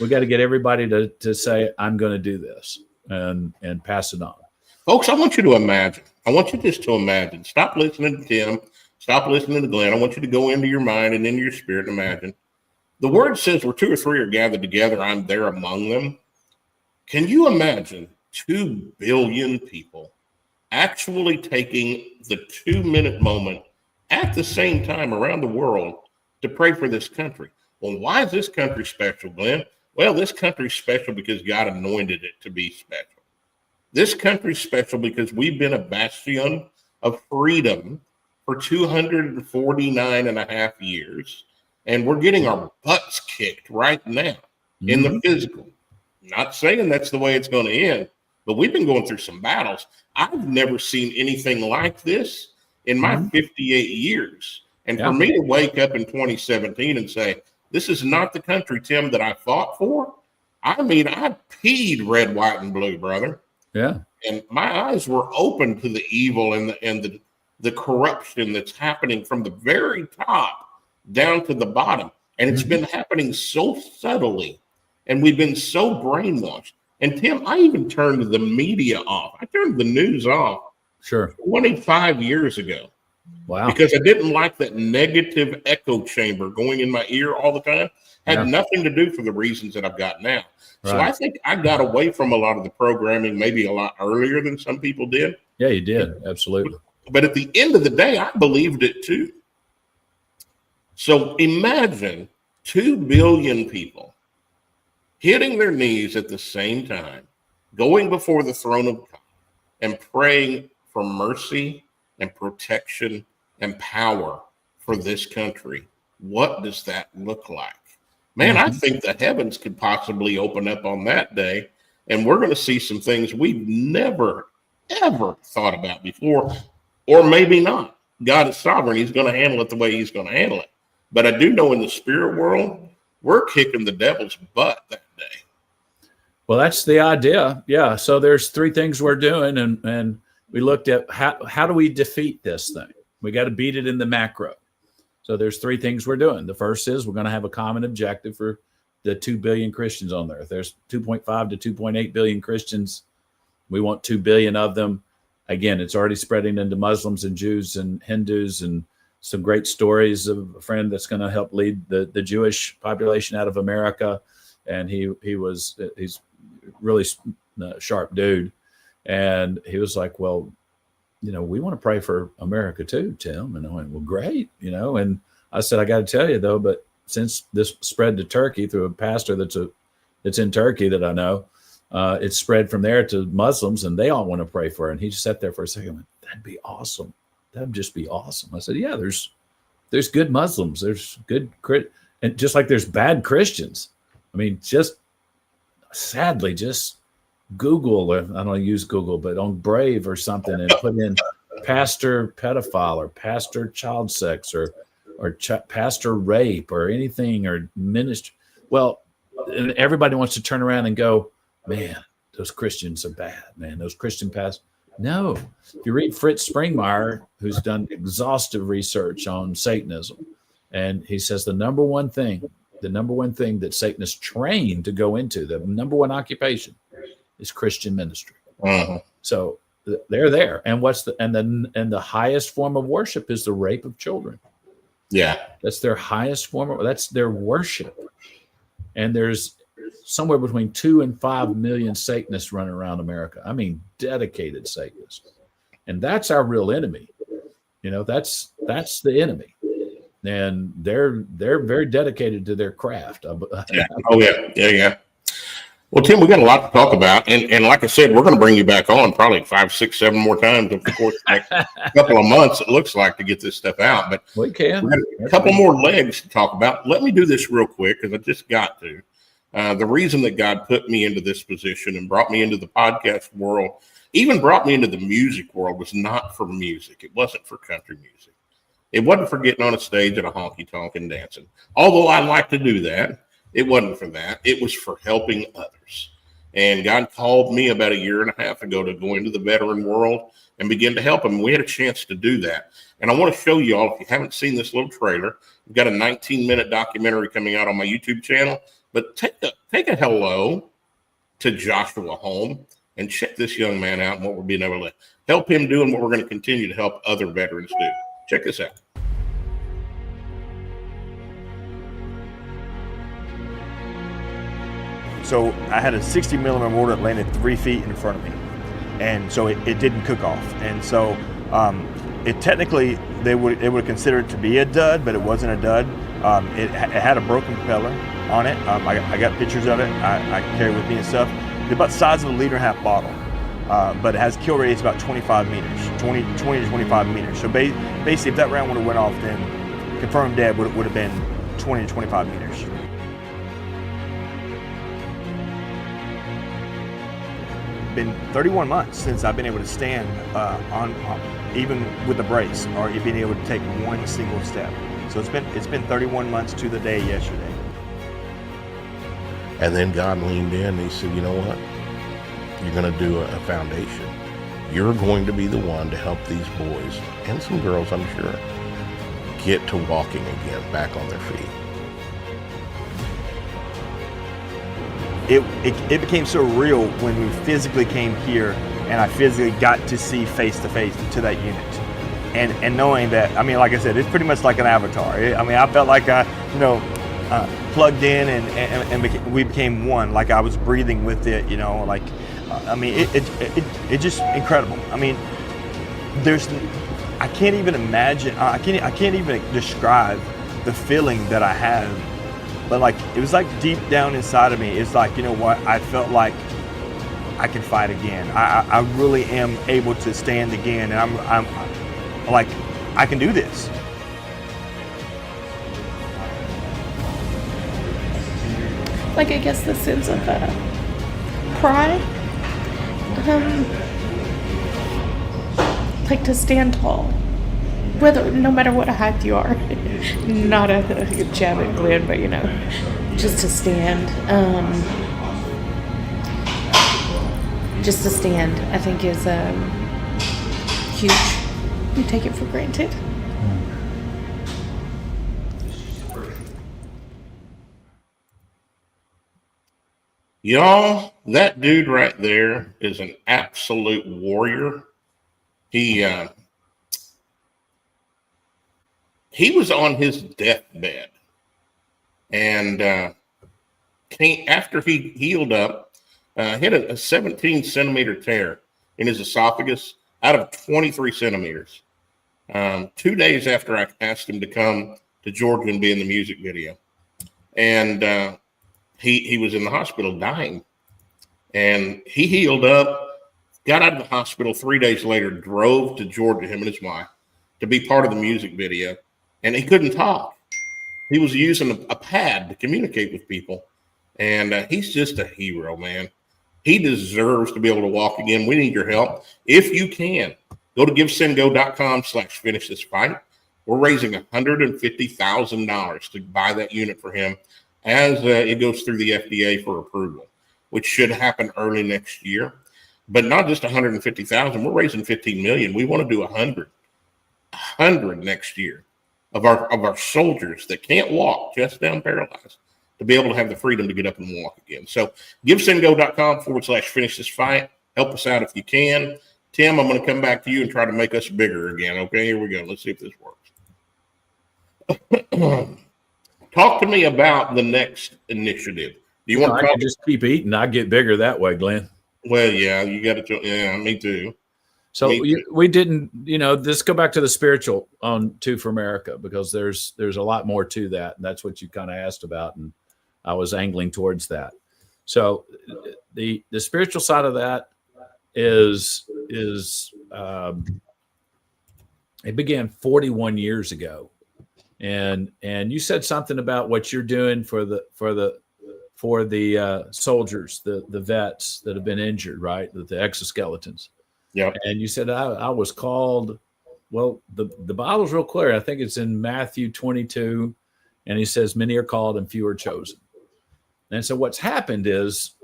We got to get everybody to say, I'm going to do this and pass it on. Folks, I want you to imagine. I want you just to imagine. Stop listening to Tim. Stop listening to Glenn. I want you to go into your mind and into your spirit and imagine. The word says where two or three are gathered together, I'm there among them. Can you imagine 2 billion people actually taking the 2-minute moment at the same time around the world to pray for this country? Well, why is this country special, Glenn? Well, this country's special because God anointed it to be special. This country's special because we've been a bastion of freedom for 249 and a half years, and we're getting our butts kicked right now in the physical. Not saying that's the way it's going to end, but we've been going through some battles. I've never seen anything like this in my 58 years. And for me to wake up in 2017 and say, this is not the country, Tim, that I fought for. I mean, I peed red, white, and blue, brother. Yeah. And my eyes were open to the evil and the corruption that's happening from the very top down to the bottom. And it's been happening so subtly. And we've been so brainwashed. And Tim, I even turned the media off. I turned the news off. Sure. 25 years ago. Wow. Because I didn't like that negative echo chamber going in my ear all the time. Had nothing to do for the reasons that I've got now. Right. So I think I got away from a lot of the programming maybe a lot earlier than some people did. Yeah, you did. Absolutely. But at the end of the day, I believed it too. So imagine 2 billion people hitting their knees at the same time, going before the throne of God and praying for mercy and protection and power for this country. What does that look like? Man, I think the heavens could possibly open up on that day, and we're going to see some things we've never, ever thought about before, or maybe not. God is sovereign. He's going to handle it the way he's going to handle it. But I do know in the spirit world, we're kicking the devil's butt that day. Well, that's the idea. Yeah. So there's 3 things we're doing, and we looked at how do we defeat this thing? We got to beat it in the macro. So there's 3 things we're doing. The first is we're going to have a common objective for the 2 billion Christians on the earth. There's 2.5 to 2.8 billion Christians. We want 2 billion of them. Again, it's already spreading into Muslims and Jews and Hindus, and some great stories of a friend that's going to help lead the Jewish population out of America. And he's really sharp dude. And he was like, well, we want to pray for America too, Tim. And I went, well, great. And I said, I got to tell you though, but since this spread to Turkey through a pastor that's in Turkey that I know, it's spread from there to Muslims, and they all want to pray for her. And he just sat there for a second and went, that'd be awesome. That'd just be awesome. I said, yeah, there's good Muslims. There's good, and just like there's bad Christians. I mean, just sadly, just Google, or I don't use Google, but on Brave or something, and put in pastor pedophile or pastor child sex or pastor rape or anything, or ministry. Well, and everybody wants to turn around and go, man, those Christians are bad, man. Those Christian pastors. No, if you read Fritz Springmeier, who's done exhaustive research on Satanism, and he says the number one thing that Satan is trained to go into, the number one occupation, is Christian ministry. So they're there, and the highest form of worship is the rape of children. Yeah, that's their highest form that's their worship. And there's somewhere between 2 and 5 million Satanists running around America. I mean, dedicated Satanists. And that's our real enemy. That's the enemy. and they're very dedicated to their craft. Yeah. Oh yeah. Well, Tim, we got a lot to talk about, and like I said, we're going to bring you back on probably 5, 6, 7 more times over the course of the next couple of months. It looks like, to get this stuff out, but we can. We got a couple more legs to talk about. Let me do this real quick because I just got to. The reason that God put me into this position and brought me into the podcast world, even brought me into the music world, was not for music. It wasn't for country music. It wasn't for getting on a stage at a honky tonk and dancing. Although I like to do that, it wasn't for that. It was for helping others. And God called me about 1.5 years ago to go into the veteran world and begin to help them. We had a chance to do that. And I want to show you all, if you haven't seen this little trailer, we've got a 19-minute documentary coming out on my YouTube channel. But take a hello to Joshua Holm and check this young man out and what we're being able to help him do and what we're going to continue to help other veterans do. Check this out. So I had a 60 millimeter mortar that landed 3 feet in front of me, and so it didn't cook off. And so it technically they would consider it to be a dud, but it wasn't a dud. It had a broken propeller on it. I got pictures of it. I carry with me and stuff. It's about the size of a 1.5 liter bottle, but it has kill radius about 25 meters, 20 to 25 meters. So basically, if that round would have went off, then confirmed dead would have been 20 to 25 meters. Been 31 months since I've been able to stand on even with a brace, or being able to take one single step. So it's been 31 months to the day yesterday. And then God leaned in and he said, you know what? You're going to do a foundation. You're going to be the one to help these boys, and some girls, I'm sure, get to walking again, back on their feet. It became so real when we physically came here and I physically got to see face to face to that unit, and knowing that, I mean, like I said, it's pretty much like an avatar. I mean, I felt like I, plugged in and we became one. Like I was breathing with it, like, I mean, it just incredible. I mean, I can't even imagine. I can't even describe the feeling that I have. But like, it was like deep down inside of me, it's like, you know what, I felt like I can fight again. I really am able to stand again, and I'm like, I can do this. Like, I guess the sense of pride, like to stand tall, no matter what height you are. Not a jab at Glenn, but just to stand. Just to stand, I think, is huge. You take it for granted. Y'all, that dude right there is an absolute warrior. He was on his deathbed, and after he healed up, hit a 17 centimeter tear in his esophagus out of 23 centimeters. 2 days after I asked him to come to Georgia and be in the music video, and he was in the hospital dying, and he healed up, got out of the hospital 3 days later, drove to Georgia, him and his wife, to be part of the music video. And he couldn't talk. He was using a pad to communicate with people. And he's just a hero, man. He deserves to be able to walk again. We need your help. If you can, go to givesendgo.com/finish this fight. We're raising $150,000 to buy that unit for him as it goes through the FDA for approval, which should happen early next year. But not just $150,000. We're raising $15 million. We want to do 100 next year. Of our soldiers that can't walk, chest down, paralyzed, to be able to have the freedom to get up and walk again. So givesendgo.com/finish this fight. Help us out if you can. Tim, I'm going to come back to you and try to make us bigger again. Okay, here we go. Let's see if this works. Talk to me about the next initiative. Do you want to just keep eating? I get bigger that way, Glenn. Well, yeah, you got to. Yeah, me too. So we didn't, this go back to the spiritual on Two for America, because there's a lot more to that. And that's what you kind of asked about. And I was angling towards that. So the spiritual side of that is it began 41 years ago. And you said something about what you're doing for the soldiers, the vets that have been injured, right? The exoskeletons. Yeah. And you said I was called. Well, the Bible's real clear. I think it's in Matthew 22, and he says, "Many are called and few are chosen." And so what's happened is,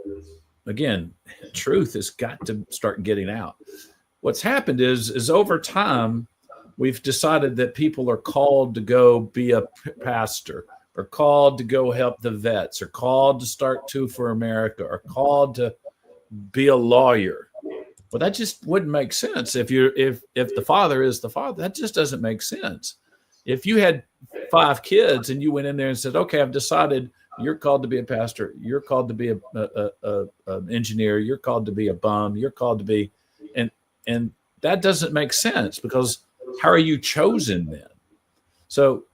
again, truth has got to start getting out. What's happened is over time, we've decided that people are called to go be a pastor, or called to go help the vets, or called to start Two for America, or called to be a lawyer. Well, that just wouldn't make sense. If the father is the father, that just doesn't make sense. If you had 5 kids and you went in there and said, "Okay, I've decided you're called to be a pastor, you're called to be an engineer, you're called to be a bum, you're called to be," and that doesn't make sense, because how are you chosen then? So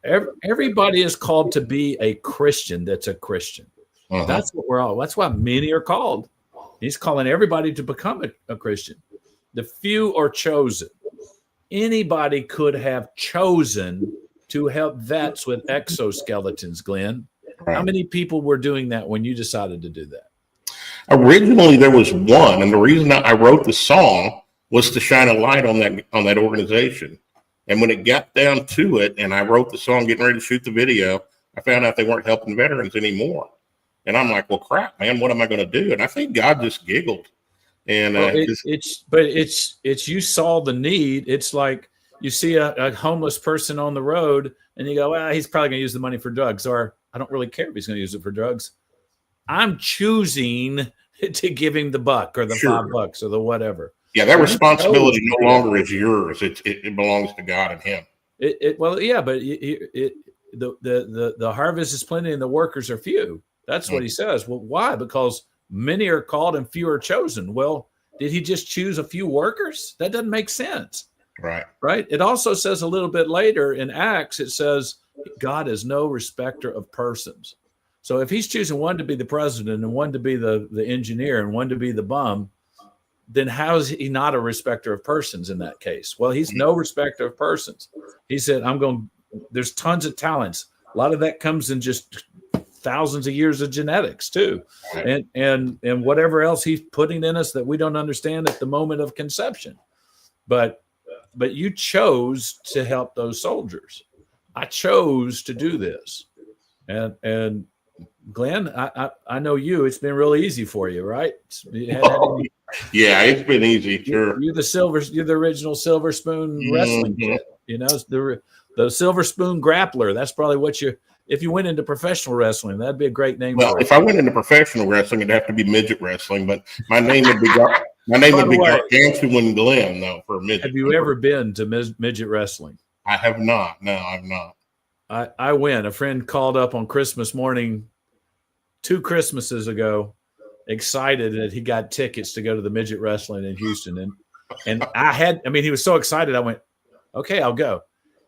everybody is called to be a Christian. That's a Christian. Uh-huh. That's what we're all. That's why many are called. He's calling everybody to become a Christian. The few are chosen. Anybody could have chosen to help vets with exoskeletons, Glenn. Right. How many people were doing that when you decided to do that? Originally, there was one, and the reason I wrote the song was to shine a light on that organization. And when it got down to it, and I wrote the song, getting ready to shoot the video, I found out they weren't helping veterans anymore. And I'm like, well, crap, man, what am I going to do? And I think God just giggled. And it's you saw the need. It's like you see a homeless person on the road, and you go, "Well, he's probably going to use the money for drugs," or "I don't really care if he's going to use it for drugs. I'm choosing to give him the buck, or the $5 or the whatever." Yeah, that responsibility no longer is yours. It belongs to God and Him. But the harvest is plenty and the workers are few. That's what he says. Well, why? Because many are called and few are chosen. Well, did he just choose a few workers? That doesn't make sense. Right. It also says a little bit later in Acts, it says God is no respecter of persons. So if he's choosing one to be the president and one to be the engineer and one to be the bum, then how is he not a respecter of persons in that case? Well, he's no respecter of persons. He said, there's tons of talents. A lot of that comes in just thousands of years of genetics too. And whatever else he's putting in us that we don't understand at the moment of conception. But you chose to help those soldiers. I chose to do this. And Glenn, I know you, it's been really easy for you, right? Yeah, it's been easy. Sure. You're the original Silver Spoon wrestling kid. The Silver Spoon grappler. That's probably if you went into professional wrestling, that'd be a great name. Well, if I went into professional wrestling, it'd have to be midget wrestling, but my name would be Gargantuan Glenn, though, for a midget. Have you ever been to midget wrestling? I have not. No, I've not. I went. A friend called up on Christmas morning 2 Christmases ago, excited that he got tickets to go to the midget wrestling in Houston. And he was so excited. I went, okay, I'll go.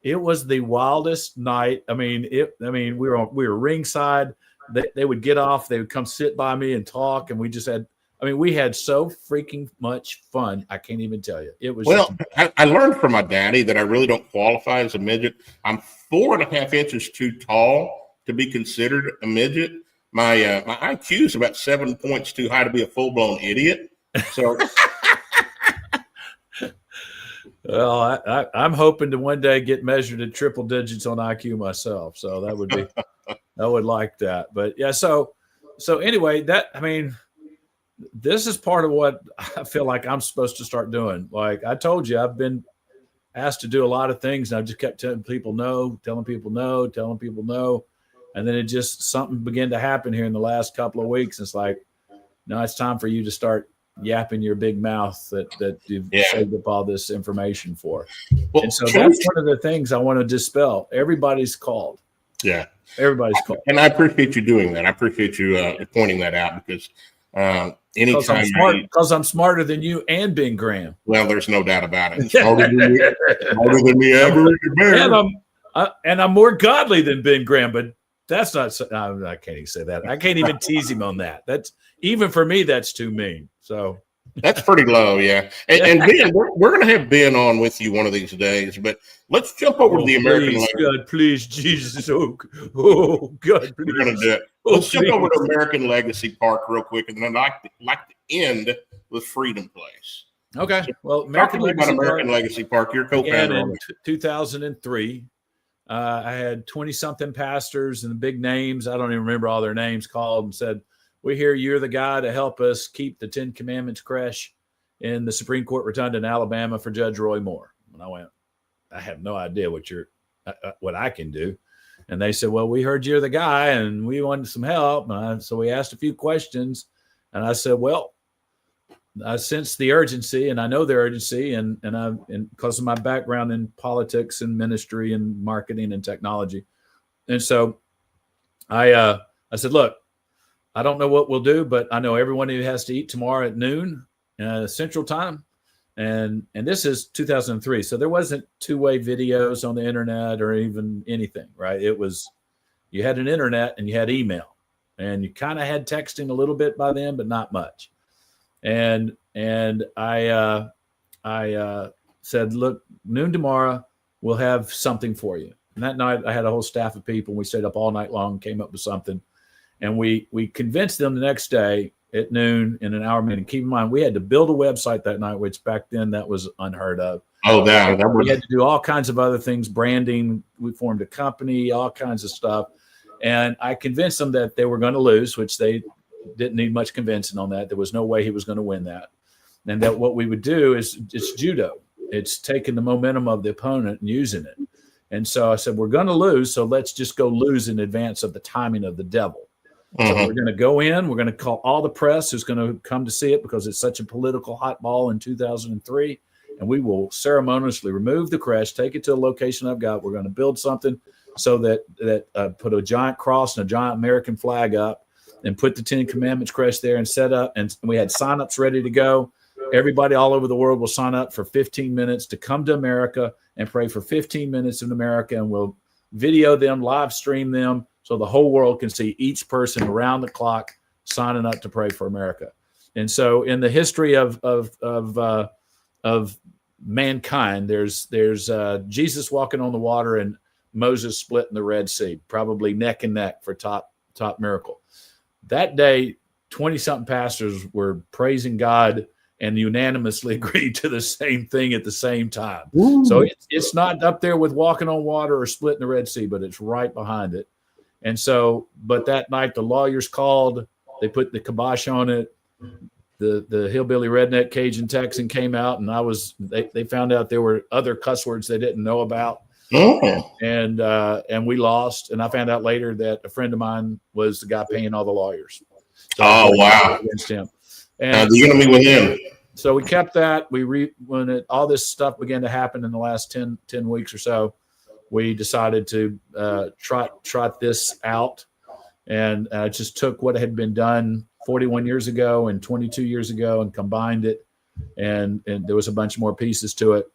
It was the wildest night. We were ringside. They would get off. They would come sit by me and talk. And we had so freaking much fun. I can't even tell you. It was. Well, I learned from my daddy that I really don't qualify as a midget. I'm 4.5 inches too tall to be considered a midget. My IQ is about 7 points too high to be a full-blown idiot. So, well, I'm hoping to one day get measured at triple digits on IQ myself. So that would be, I would like that. But yeah, so anyway, this is part of what I feel like I'm supposed to start doing. Like I told you, I've been asked to do a lot of things, and I just kept telling people no. And then something began to happen here in the last couple of weeks. It's like, no, it's time for you to start yapping your big mouth that you've saved up all this information for. Well, and so that's one of the things I want to dispel. Everybody's called. Yeah. Everybody's called. And I appreciate you doing that. I appreciate you pointing that out, because Anytime because I'm smarter than you and Ben Graham. Well, there's no doubt about it. Smarter than me ever. And I'm more godly than Ben Graham, but that's not. I can't even say that. I can't even tease him on that. That's even for me. That's too mean. So that's pretty low, yeah. And Ben, we're going to have Ben on with you one of these days. But let's jump over to the American Legacy. God, please, Jesus, oh God, please. We're going to do it. Let's jump over to American Legacy Park real quick, and then I'd like to end with Freedom Place. Okay. So well, American Legacy Park, your co-founder. In 2003. I had 20-something pastors and the big names. I don't even remember all their names, called and said, "We hear you're the guy to help us keep the 10 Commandments creche in the Supreme Court Rotunda in Alabama for Judge Roy Moore." And I went, "I have no idea what I can do." And they said, "Well, we heard you're the guy and we wanted some help." So we asked a few questions. And I said, "Well, I sense the urgency, and I know the urgency, and because of my background in politics and ministry and marketing and technology." And so I said, "Look, I don't know what we'll do, but I know everyone who has to eat tomorrow at noon Central Time." And this is 2003. So there wasn't two-way videos on the internet or even anything, right? It was, you had an internet and you had email, and you kind of had texting a little bit by then, but not much. And I said, "Look, noon tomorrow, we'll have something for you." And that night I had a whole staff of people, and we stayed up all night long, came up with something. And we convinced them the next day at noon in an hour meeting. Keep in mind, we had to build a website that night, which back then that was unheard of. Oh, we had to do all kinds of other things, branding. We formed a company, all kinds of stuff. And I convinced them that they were going to lose, which they didn't need much convincing on that. There was no way he was going to win that. And that what we would do is, it's judo. It's taking the momentum of the opponent and using it. And so I said, "We're going to lose, so let's just go lose in advance of the timing of the devil." So we're going to go in, we're going to call all the press who's going to come to see it because it's such a political hot ball in 2003. And we will ceremoniously remove the crest, take it to a location I've got. We're going to build something so that put a giant cross and a giant American flag up and put the 10 Commandments crest there and set up. And we had signups ready to go. Everybody all over the world will sign up for 15 minutes to come to America and pray for 15 minutes in America. And we'll video them, live stream them, so the whole world can see each person around the clock signing up to pray for America. And so in the history of mankind, there's Jesus walking on the water and Moses splitting the Red Sea, probably neck and neck for top miracle. That day, 20-something pastors were praising God and unanimously agreed to the same thing at the same time. Ooh. So it's not up there with walking on water or splitting the Red Sea, but it's right behind it. And so, but that night the lawyers called, they put the kibosh on it. The hillbilly redneck Cajun Texan came out, and they found out there were other cuss words they didn't know about. Oh. And we lost. And I found out later that a friend of mine was the guy paying all the lawyers. So wow. Against him. And the enemy within. So we kept that. When all this stuff began to happen in the last 10 weeks or so, we decided to trot this out, and just took what had been done 41 years ago and 22 years ago and combined it, and there was a bunch more pieces to it,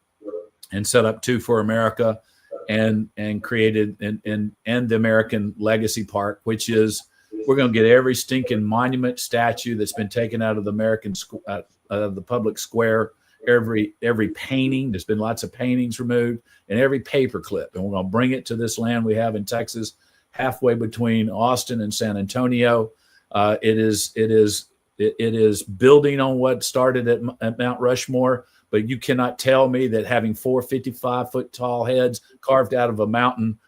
and set up Two for America, and created and the American Legacy Park, which is, we're going to get every stinking monument, statue that's been taken out of the the public square, every painting. There's been lots of paintings removed, and every paper clip, and we're going to bring it to this land we have in Texas, halfway between Austin and San Antonio. It is building on what started at Mount Rushmore, but you cannot tell me that having 4 55-foot tall heads carved out of a mountain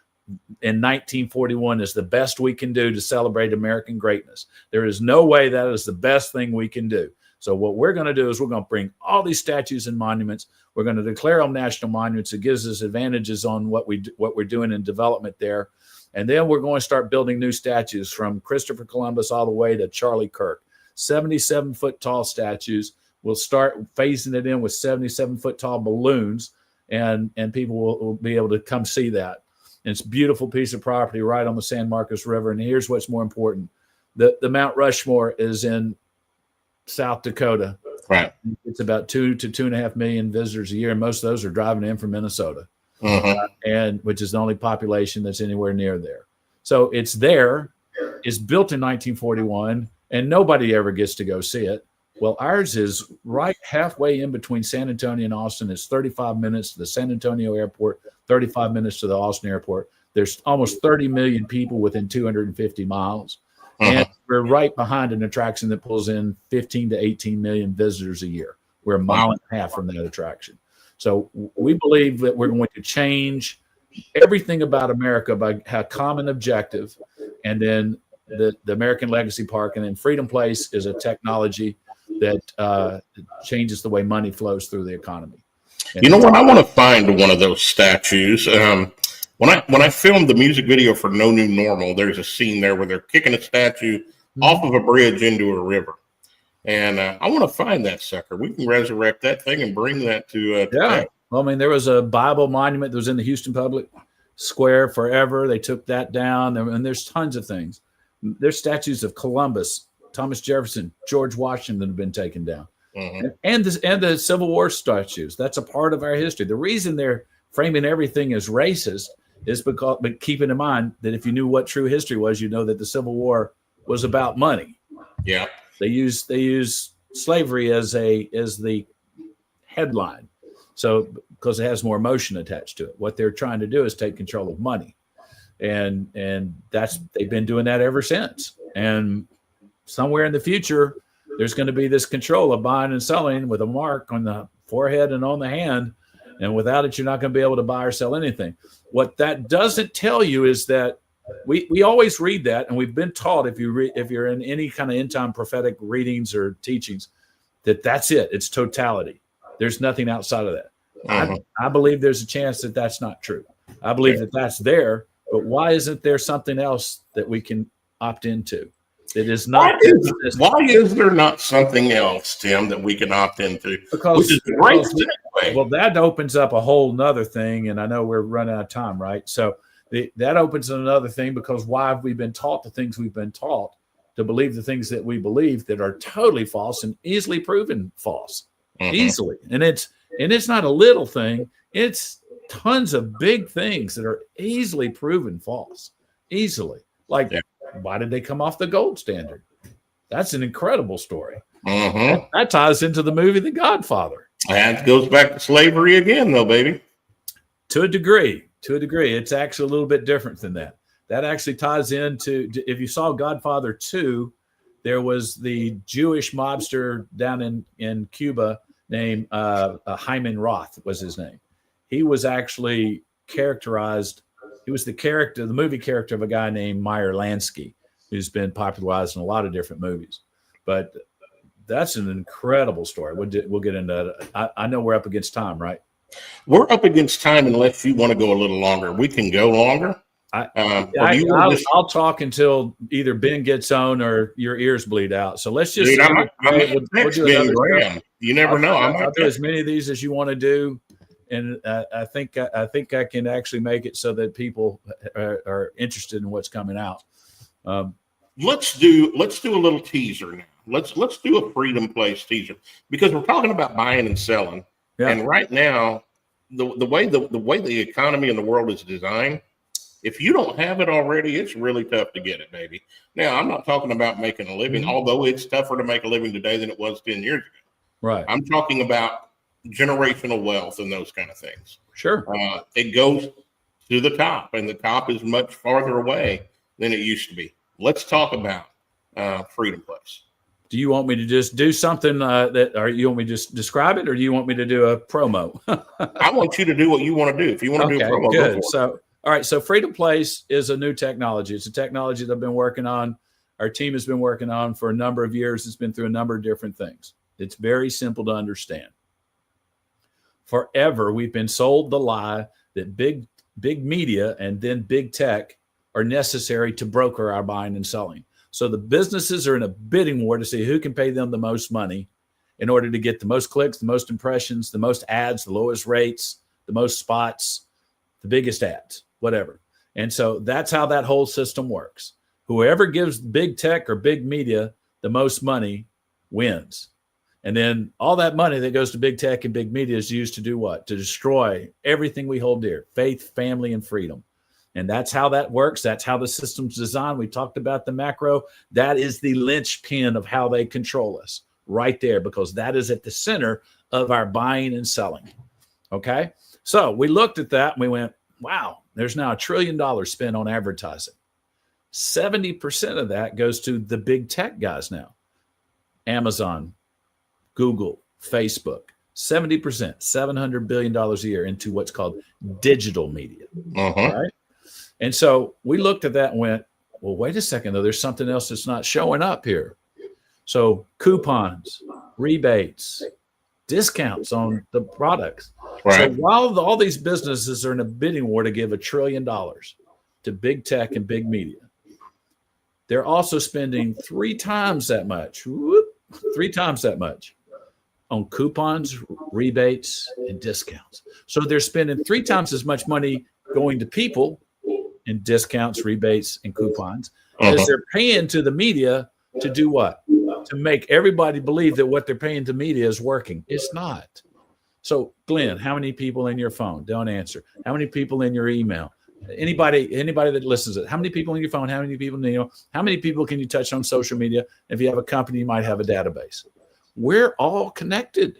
in 1941 is the best we can do to celebrate American greatness. There is no way that is the best thing we can do. So what we're going to do is we're going to bring all these statues and monuments. We're going to declare them national monuments. It gives us advantages on what we're doing in development there. And then we're going to start building new statues from Christopher Columbus all the way to Charlie Kirk. 77-foot tall statues. We'll start phasing it in with 77-foot tall balloons, and people will be able to come see that. And it's a beautiful piece of property right on the San Marcos River. And here's what's more important. The Mount Rushmore is in South Dakota. Right. It's about 2 to 2.5 million visitors a year, and most of those are driving in from Minnesota, and which is the only population that's anywhere near there. So it's there. It's built in 1941, and nobody ever gets to go see it. Well, ours is right halfway in between San Antonio and Austin. It's 35 minutes to the San Antonio airport, 35 minutes to the Austin airport. There's almost 30 million people within 250 miles. And we're right behind an attraction that pulls in 15 to 18 million visitors a year. We're a mile and a half from that attraction. So we believe that we're going to change everything about America by a common objective. And then the American Legacy Park and then Freedom Place is a technology that changes the way money flows through the economy. And you know what? I want to find one of those statues. When I filmed the music video for No New Normal, there's a scene there where they're kicking a statue off of a bridge into a river. And I want to find that sucker. We can resurrect that thing and bring that to Well, I mean, there was a Bible monument that was in the Houston Public Square forever. They took that down, and there's tons of things. There's statues of Columbus, Thomas Jefferson, George Washington have been taken down, and the Civil War statues. That's a part of our history. The reason they're framing everything as racist is because, but keeping in mind that if you knew what true history was, you know that the Civil War was about money. Yeah, they use slavery as the headline, so because it has more emotion attached to it. What they're trying to do is take control of money, and they've been doing that ever since. And somewhere in the future, there's going to be this control of buying and selling with a mark on the forehead and on the hand. And without it, you're not going to be able to buy or sell anything. What that doesn't tell you is that we always read that, and we've been taught if you're in any kind of end time prophetic readings or teachings, that's it. It's totality. There's nothing outside of that. I believe there's a chance that that's not true. I believe that that's there, but why isn't there something else that we can opt into? It is not. Why is there not something else, Tim, that we can opt into? Because that opens up a whole nother thing, and I know we're running out of time, right? So that opens another thing, because why have we been taught the things we've been taught to believe the things that we believe that are totally false and easily proven false, easily, and it's not a little thing; it's tons of big things that are easily proven false, easily, like. Yeah. Why did they come off the gold standard? That's an incredible story. That ties into the movie The Godfather. And it goes back to slavery again, though, baby. To a degree. It's actually a little bit different than that. That actually ties into, if you saw Godfather 2, there was the Jewish mobster down in Cuba named Hyman Roth was his name. He was actually characterized. He was the movie character of a guy named Meyer Lansky, who's been popularized in a lot of different movies. But that's an incredible story. We'll get into that. I know we're up against time, right? We're up against time unless you want to go a little longer. We can go longer. I'll talk until either Ben gets on or your ears bleed out. So let's just. We'll do Ben Graham. You never know. I'll do as many of these as you want to do. And I think I can actually make it so that people are interested in what's coming out. Let's do a little teaser now. Let's do a Freedom Place teaser, because we're talking about buying and selling. Yeah. And right now, the way the economy in the world is designed, if you don't have it already, it's really tough to get it, baby. Now, I'm not talking about making a living, although it's tougher to make a living today than it was 10 years ago. Right. I'm talking about generational wealth and those kind of things. Sure. It goes to the top, and the top is much farther away than it used to be. Let's talk about Freedom Place. Do you want me to just do something or you want me to just describe it, or do you want me to do a promo? I want you to do what you want to do. If you want to do a promo, good. So, all right. So Freedom Place is a new technology. It's a technology that I've been working on. Our team has been working on for a number of years. It's been through a number of different things. It's very simple to understand. Forever, we've been sold the lie that big media and then big tech are necessary to broker our buying and selling. So the businesses are in a bidding war to see who can pay them the most money in order to get the most clicks, the most impressions, the most ads, the lowest rates, the most spots, the biggest ads, whatever. And so that's how that whole system works. Whoever gives big tech or big media the most money wins. And then all that money that goes to big tech and big media is used to do what? To destroy everything we hold dear: faith, family, and freedom. And that's how that works. That's how the system's designed. We talked about the macro. That is the linchpin of how they control us right there, because that is at the center of our buying and selling. Okay. So we looked at that and we went, wow, there's now $1 trillion spent on advertising. 70% of that goes to the big tech guys now. Amazon, Google, Facebook, 70%, $700 billion a year into what's called digital media. Right? And so we looked at that and went, well, wait a second, though, there's something else that's not showing up here. So coupons, rebates, discounts on the products. Right. So while all these businesses are in a bidding war to give $1 trillion to big tech and big media, they're also spending 3 times that much, 3 times that much on coupons, rebates, and discounts. So they're spending 3 times as much money going to people in discounts, rebates, and coupons as they're paying to the media to do what? To make everybody believe that what they're paying to media is working. It's not. So, Glenn, how many people in your phone? Don't answer. How many people in your email? Anybody that listens to it, how many people in your phone? How many people, how many people can you touch on social media? If you have a company, you might have a database. We're all connected.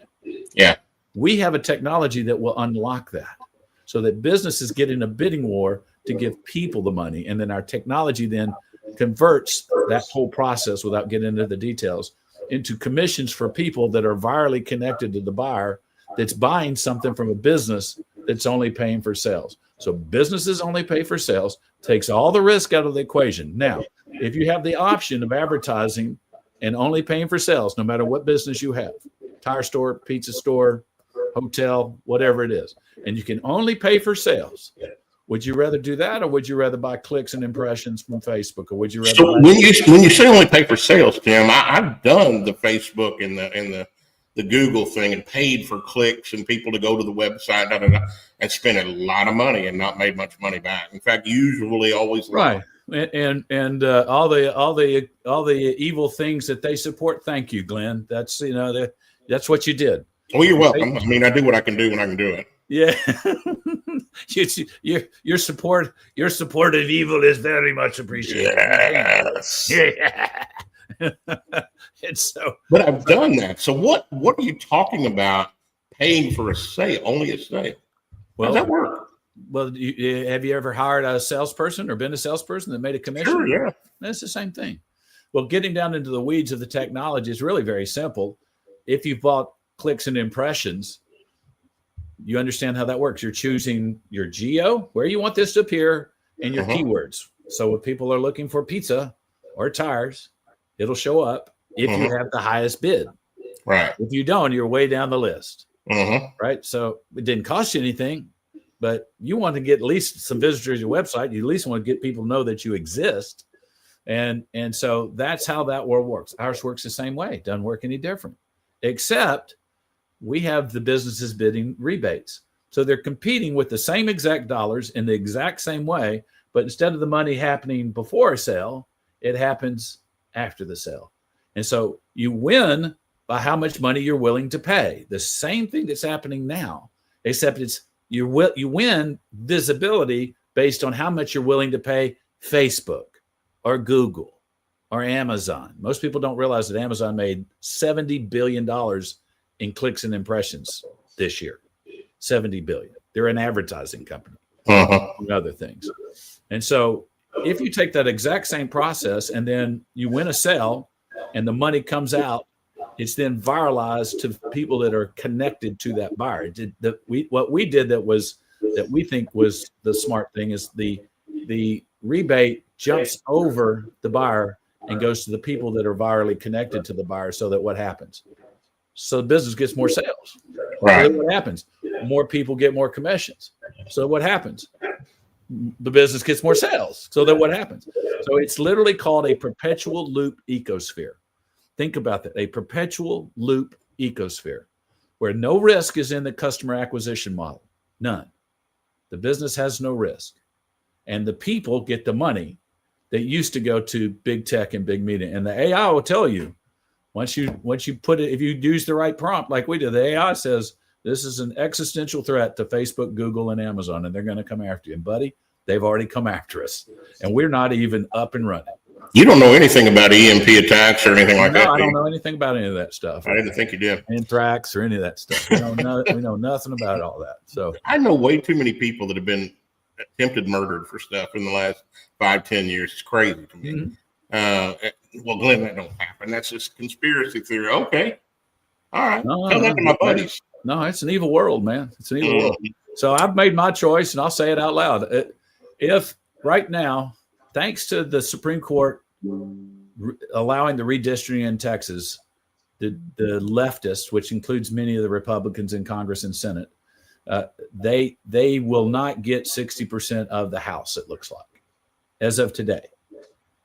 Yeah. We have a technology that will unlock that so that businesses get in a bidding war to give people the money. And then our technology then converts that whole process, without getting into the details, into commissions for people that are virally connected to the buyer that's buying something from a business that's only paying for sales. So businesses only pay for sales, takes all the risk out of the equation. Now, if you have the option of advertising and only paying for sales, no matter what business you have, tire store, pizza store, hotel, whatever it is, and you can only pay for sales, would you rather do that, or would you rather buy clicks and impressions from Facebook, or would you rather? So when you say only pay for sales, Tim, I've done the Facebook and the Google thing and paid for clicks and people to go to the website, and spent a lot of money and not made much money back. In fact, usually always right. And all the evil things that they support. Thank you, Glenn. That's that's what you did. Well, you're welcome. I mean, I do what I can do when I can do it. Yeah. Your support of evil is very much appreciated. Yes. Yeah. And so, but I've done that. So what are you talking about? Paying for a sale, only a sale? Well, how does that work? Well, have you ever hired a salesperson or been a salesperson that made a commission? Sure, yeah. That's the same thing. Well, getting down into the weeds of the technology is really very simple. If you've bought clicks and impressions, you understand how that works. You're choosing your geo, where you want this to appear, and your keywords. So if people are looking for pizza or tires, it'll show up if you have the highest bid. Right. If you don't, you're way down the list. Right. So it didn't cost you anything, but you want to get at least some visitors to your website. You at least want to get people to know that you exist. And so that's how that world works. Ours works the same way. It doesn't work any different, except we have the businesses bidding rebates. So they're competing with the same exact dollars in the exact same way, but instead of the money happening before a sale, it happens after the sale. And so you win by how much money you're willing to pay. The same thing that's happening now, except it's you win visibility based on how much you're willing to pay Facebook or Google or Amazon. Most people don't realize that Amazon made $70 billion in clicks and impressions this year. 70 billion. They're an advertising company, and other things. And so if you take that exact same process and then you win a sale and the money comes out, it's then viralized to people that are connected to that buyer. What we did that we think was the smart thing is the rebate jumps over the buyer and goes to the people that are virally connected to the buyer, so that what happens? So the business gets more sales. Right. So what happens? More people get more commissions. So what happens? The business gets more sales. So then what happens? So it's literally called a perpetual loop ecosphere. Think about that. A perpetual loop ecosphere where no risk is in the customer acquisition model. None. The business has no risk. And the people get the money that used to go to big tech and big media. And the AI will tell you Once you put it, if you use the right prompt like we did, the AI says this is an existential threat to Facebook, Google, and Amazon, and they're going to come after you. And buddy, they've already come after us, and we're not even up and running. You don't know anything about EMP attacks or anything like that? No, I don't know anything about any of that stuff. I didn't think you did. Anthrax or any of that stuff. We know nothing about all that. So I know way too many people that have been attempted murdered for stuff in the last 5-10 years. It's crazy to me. Well, Glenn, that don't happen. That's just conspiracy theory. Okay. All right. Tell that to my buddies. No, it's an evil world, man. It's an evil world. So I've made my choice, and I'll say it out loud. If right now, thanks to the Supreme Court allowing the redistricting in Texas, the leftists, which includes many of the Republicans in Congress and Senate, they will not get 60% of the House, it looks like, as of today.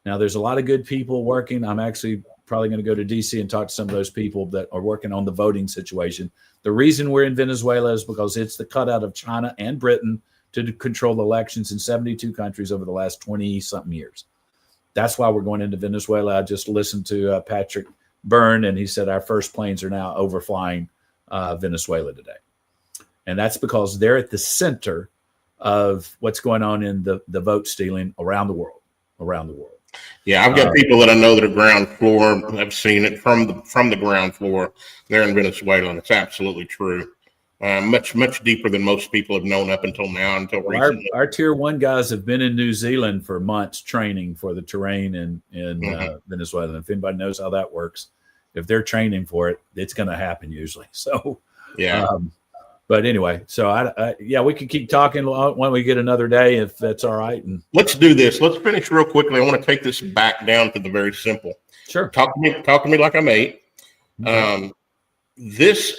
Now, there's a lot of good people working. I'm actually probably going to go to D.C. and talk to some of those people that are working on the voting situation. The reason we're in Venezuela is because it's the cutout of China and Britain to control elections in 72 countries over the last 20-something years. That's why we're going into Venezuela. I just listened to Patrick Byrne, and he said our first planes are now overflying Venezuela today. And that's because they're at the center of what's going on in the vote stealing around the world. Yeah, I've got people that I know that are ground floor. I've seen it from the ground floor there in Venezuela, and it's absolutely true. Much deeper than most people have known up until now, until recently. Our tier 1 guys have been in New Zealand for months training for the terrain in Venezuela. And if anybody knows how that works, if they're training for it, it's going to happen usually. So, yeah. But anyway, so we can keep talking when we get another day, if that's all right. And let's do this. Let's finish real quickly. I want to take this back down to the very simple. Sure. Talk to me like I'm 8. This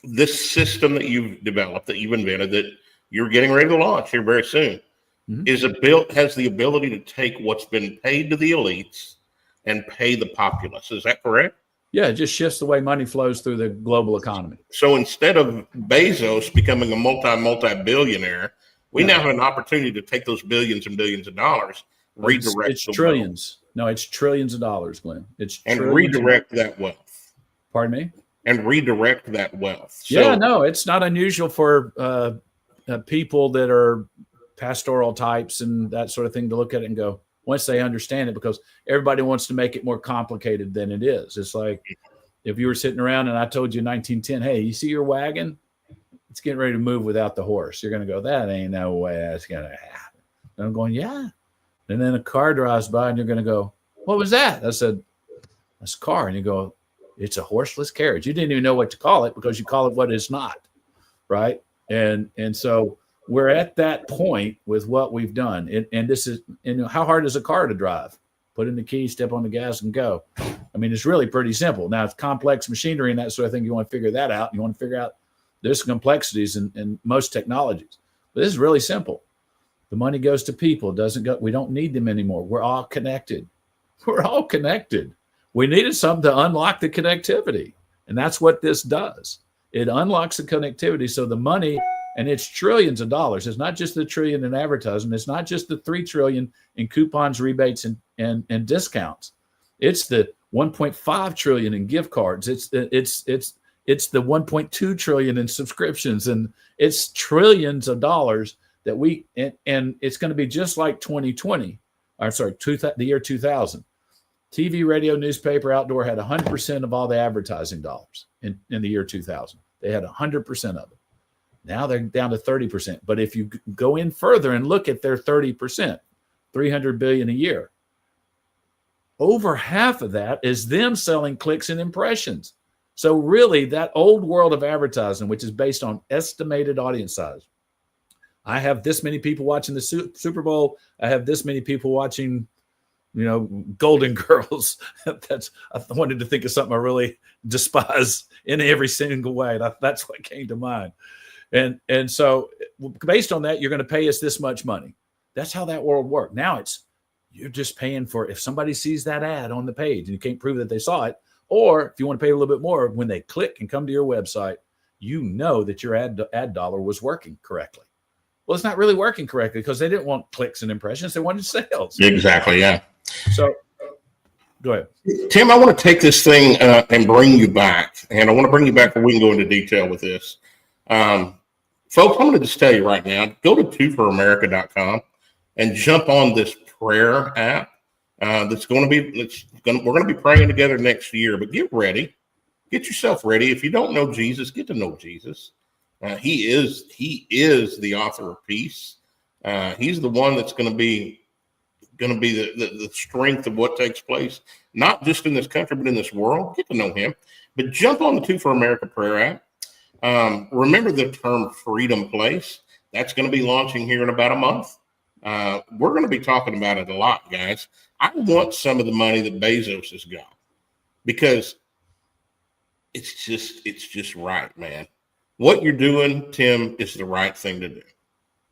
system that you've developed, that you've invented, that you're getting ready to launch here very soon, has the ability to take what's been paid to the elites and pay the populace. Is that correct? Yeah, it just shifts the way money flows through the global economy. So instead of Bezos becoming a multi-billionaire, we now have an opportunity to take those billions and billions of dollars, redirect it's trillions. No, it's trillions of dollars, Glenn. Redirect that wealth. Pardon me? And redirect that wealth. So, no, it's not unusual for people that are pastoral types and that sort of thing to look at it and go, once they understand it, because everybody wants to make it more complicated than it is. It's like if you were sitting around and I told you in 1910, hey, you see your wagon? It's getting ready to move without the horse. You're going to go, that ain't no way that's going to happen. And I'm going, yeah. And then a car drives by and you're going to go, what was that? I said, that's a car. And you go, it's a horseless carriage. You didn't even know what to call it because you call it what it's not, right? And so we're at that point with what we've done. And how hard is a car to drive? Put in the key, step on the gas, and go. I mean, it's really pretty simple. Now, it's complex machinery and that sort of thing. You want to figure that out. You want to figure out there's complexities in most technologies. But this is really simple. The money goes to people. We don't need them anymore. We're all connected. We needed something to unlock the connectivity. And that's what this does. It unlocks the connectivity. So the money, and it's trillions of dollars. It's not just the trillion in advertising. It's not just the 3 trillion in coupons, rebates, and discounts. It's the 1.5 trillion in gift cards. It's the 1.2 trillion in subscriptions, and it's trillions of dollars that and it's going to be just like 2020. I'm sorry, the year 2000. TV, radio, newspaper, outdoor had 100% of all the advertising dollars in the year 2000. They had 100% of it. Now they're down to 30%. But if you go in further and look at their 30%, $300 billion a year, over half of that is them selling clicks and impressions. So really, that old world of advertising, which is based on estimated audience size. I have this many people watching the Super Bowl. I have this many people watching, Golden Girls. I wanted to think of something I really despise in every single way. That's what came to mind. And so based on that, you're going to pay us this much money. That's how that world worked. Now you're just paying for, if somebody sees that ad on the page and you can't prove that they saw it, or if you want to pay a little bit more, when they click and come to your website, you know that your ad dollar was working correctly. Well, it's not really working correctly because they didn't want clicks and impressions. They wanted sales. Exactly. Yeah. So Go ahead. Tim, I want to take this thing and bring you back. And I want to bring you back where we can go into detail with this. Folks, I'm going to just tell you right now, go to twoforamerica.com and jump on this prayer app. We're going to be praying together next year, but get ready. Get yourself ready. If you don't know Jesus, get to know Jesus. He is the author of peace. He's the one that's going to be the strength of what takes place, not just in this country, but in this world. Get to know him. But jump on the Two for America prayer app. Remember the term Freedom Place. That's going to be launching here in about a month. We're going to be talking about it a lot, guys. I want some of the money that Bezos has got because it's just right, man. What you're doing, Tim, is the right thing to do.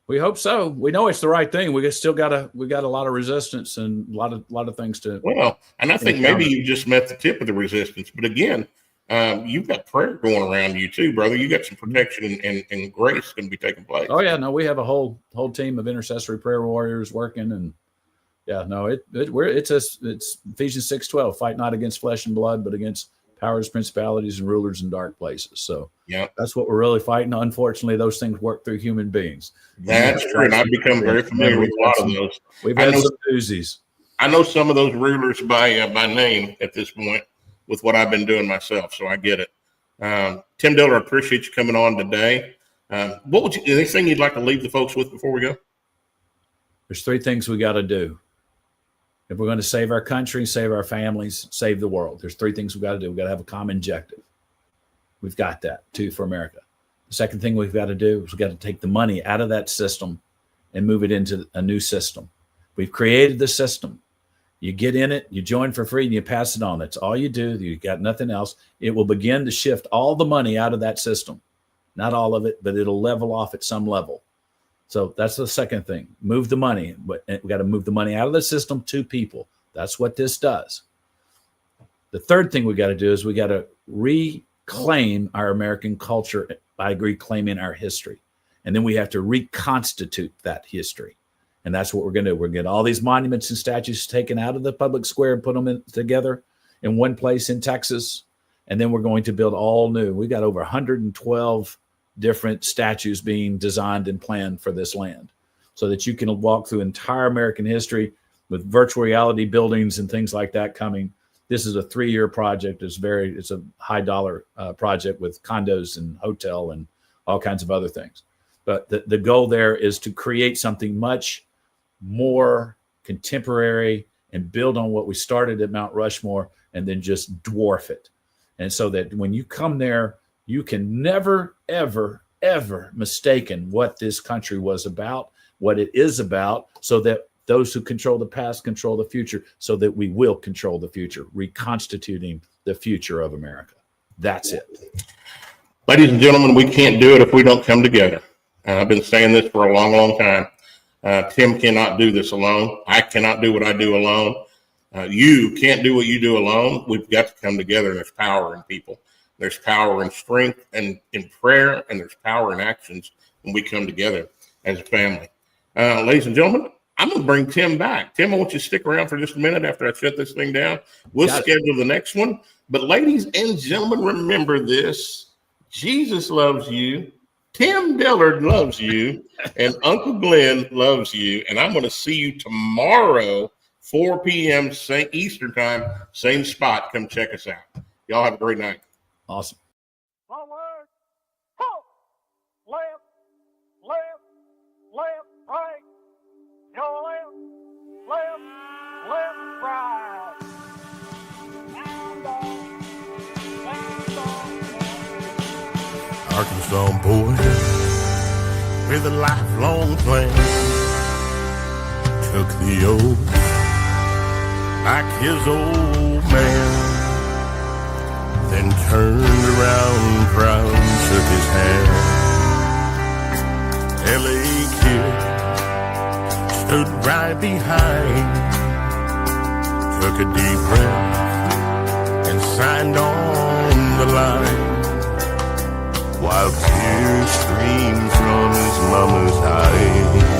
We hope so. We know it's the right thing. We got a lot of resistance and a lot of things to. Well, and I think maybe you just met the tip of the resistance. But again, you've got prayer going around you too, brother. You got some protection and grace going to be taking place. Oh yeah, no, we have a whole team of intercessory prayer warriors working, and yeah, no, it's Ephesians 6:12. Fight not against flesh and blood, but against powers, principalities, and rulers in dark places. So yeah, that's what we're really fighting. Unfortunately, those things work through human beings. That's true. And I've become very familiar with a lot of those. We've had some doozies. I know some of those rulers by name at this point with what I've been doing myself. So I get it. Tim Dillard, appreciate you coming on today. Anything you'd like to leave the folks with before we go? There's three things we got to do. If we're going to save our country, save our families, save the world, there's three things we've got to do. We've got to have a common objective. We've got that, Two for America. The second thing we've got to do is we've got to take the money out of that system and move it into a new system. We've created the system. You get in it, you join for free, and you pass it on. That's all you do. You got nothing else. It will begin to shift all the money out of that system. Not all of it, but it'll level off at some level. So that's the second thing. Move the money. But we got to move the money out of the system to people. That's what this does. The third thing we got to do is we got to reclaim our American culture by reclaiming our history. And then we have to reconstitute that history. And that's what we're going to do. We're going to get all these monuments and statues taken out of the public square and put them together in one place in Texas. And then we're going to build all new. We got over 112 different statues being designed and planned for this land so that you can walk through entire American history with virtual reality buildings and things like that coming. This is a 3-year project. It's a high dollar project with condos and hotel and all kinds of other things. But the goal there is to create something much more contemporary and build on what we started at Mount Rushmore and then just dwarf it. And so that when you come there, you can never, ever, ever mistaken what this country was about, what it is about, so that those who control the past control the future, so that we will control the future, reconstituting the future of America. That's it. Ladies and gentlemen, we can't do it if we don't come together. I've been saying this for a long, long time. Tim cannot do this alone. I cannot do what I do alone. You can't do what you do alone. We've got to come together, and there's power in people. There's power in strength and in prayer, and there's power in actions when we come together as a family. Ladies and gentlemen, I'm going to bring Tim back. Tim, I want you to stick around for just a minute after I shut this thing down. We'll schedule the next one. But ladies and gentlemen, remember this. Jesus loves you. Tim Dillard loves you. And Uncle Glenn loves you. And I'm going to see you tomorrow, 4 p.m. Eastern time, same spot. Come check us out. Y'all have a great night. Awesome. Forward, halt, left, left, left, right, your left, left, left, right. Arkansas boy with a lifelong plan took the oath like his old man. Then turned around, proud, shook his hand. L.A. kid stood right behind, took a deep breath and signed on the line, while tears streamed from his mama's eyes.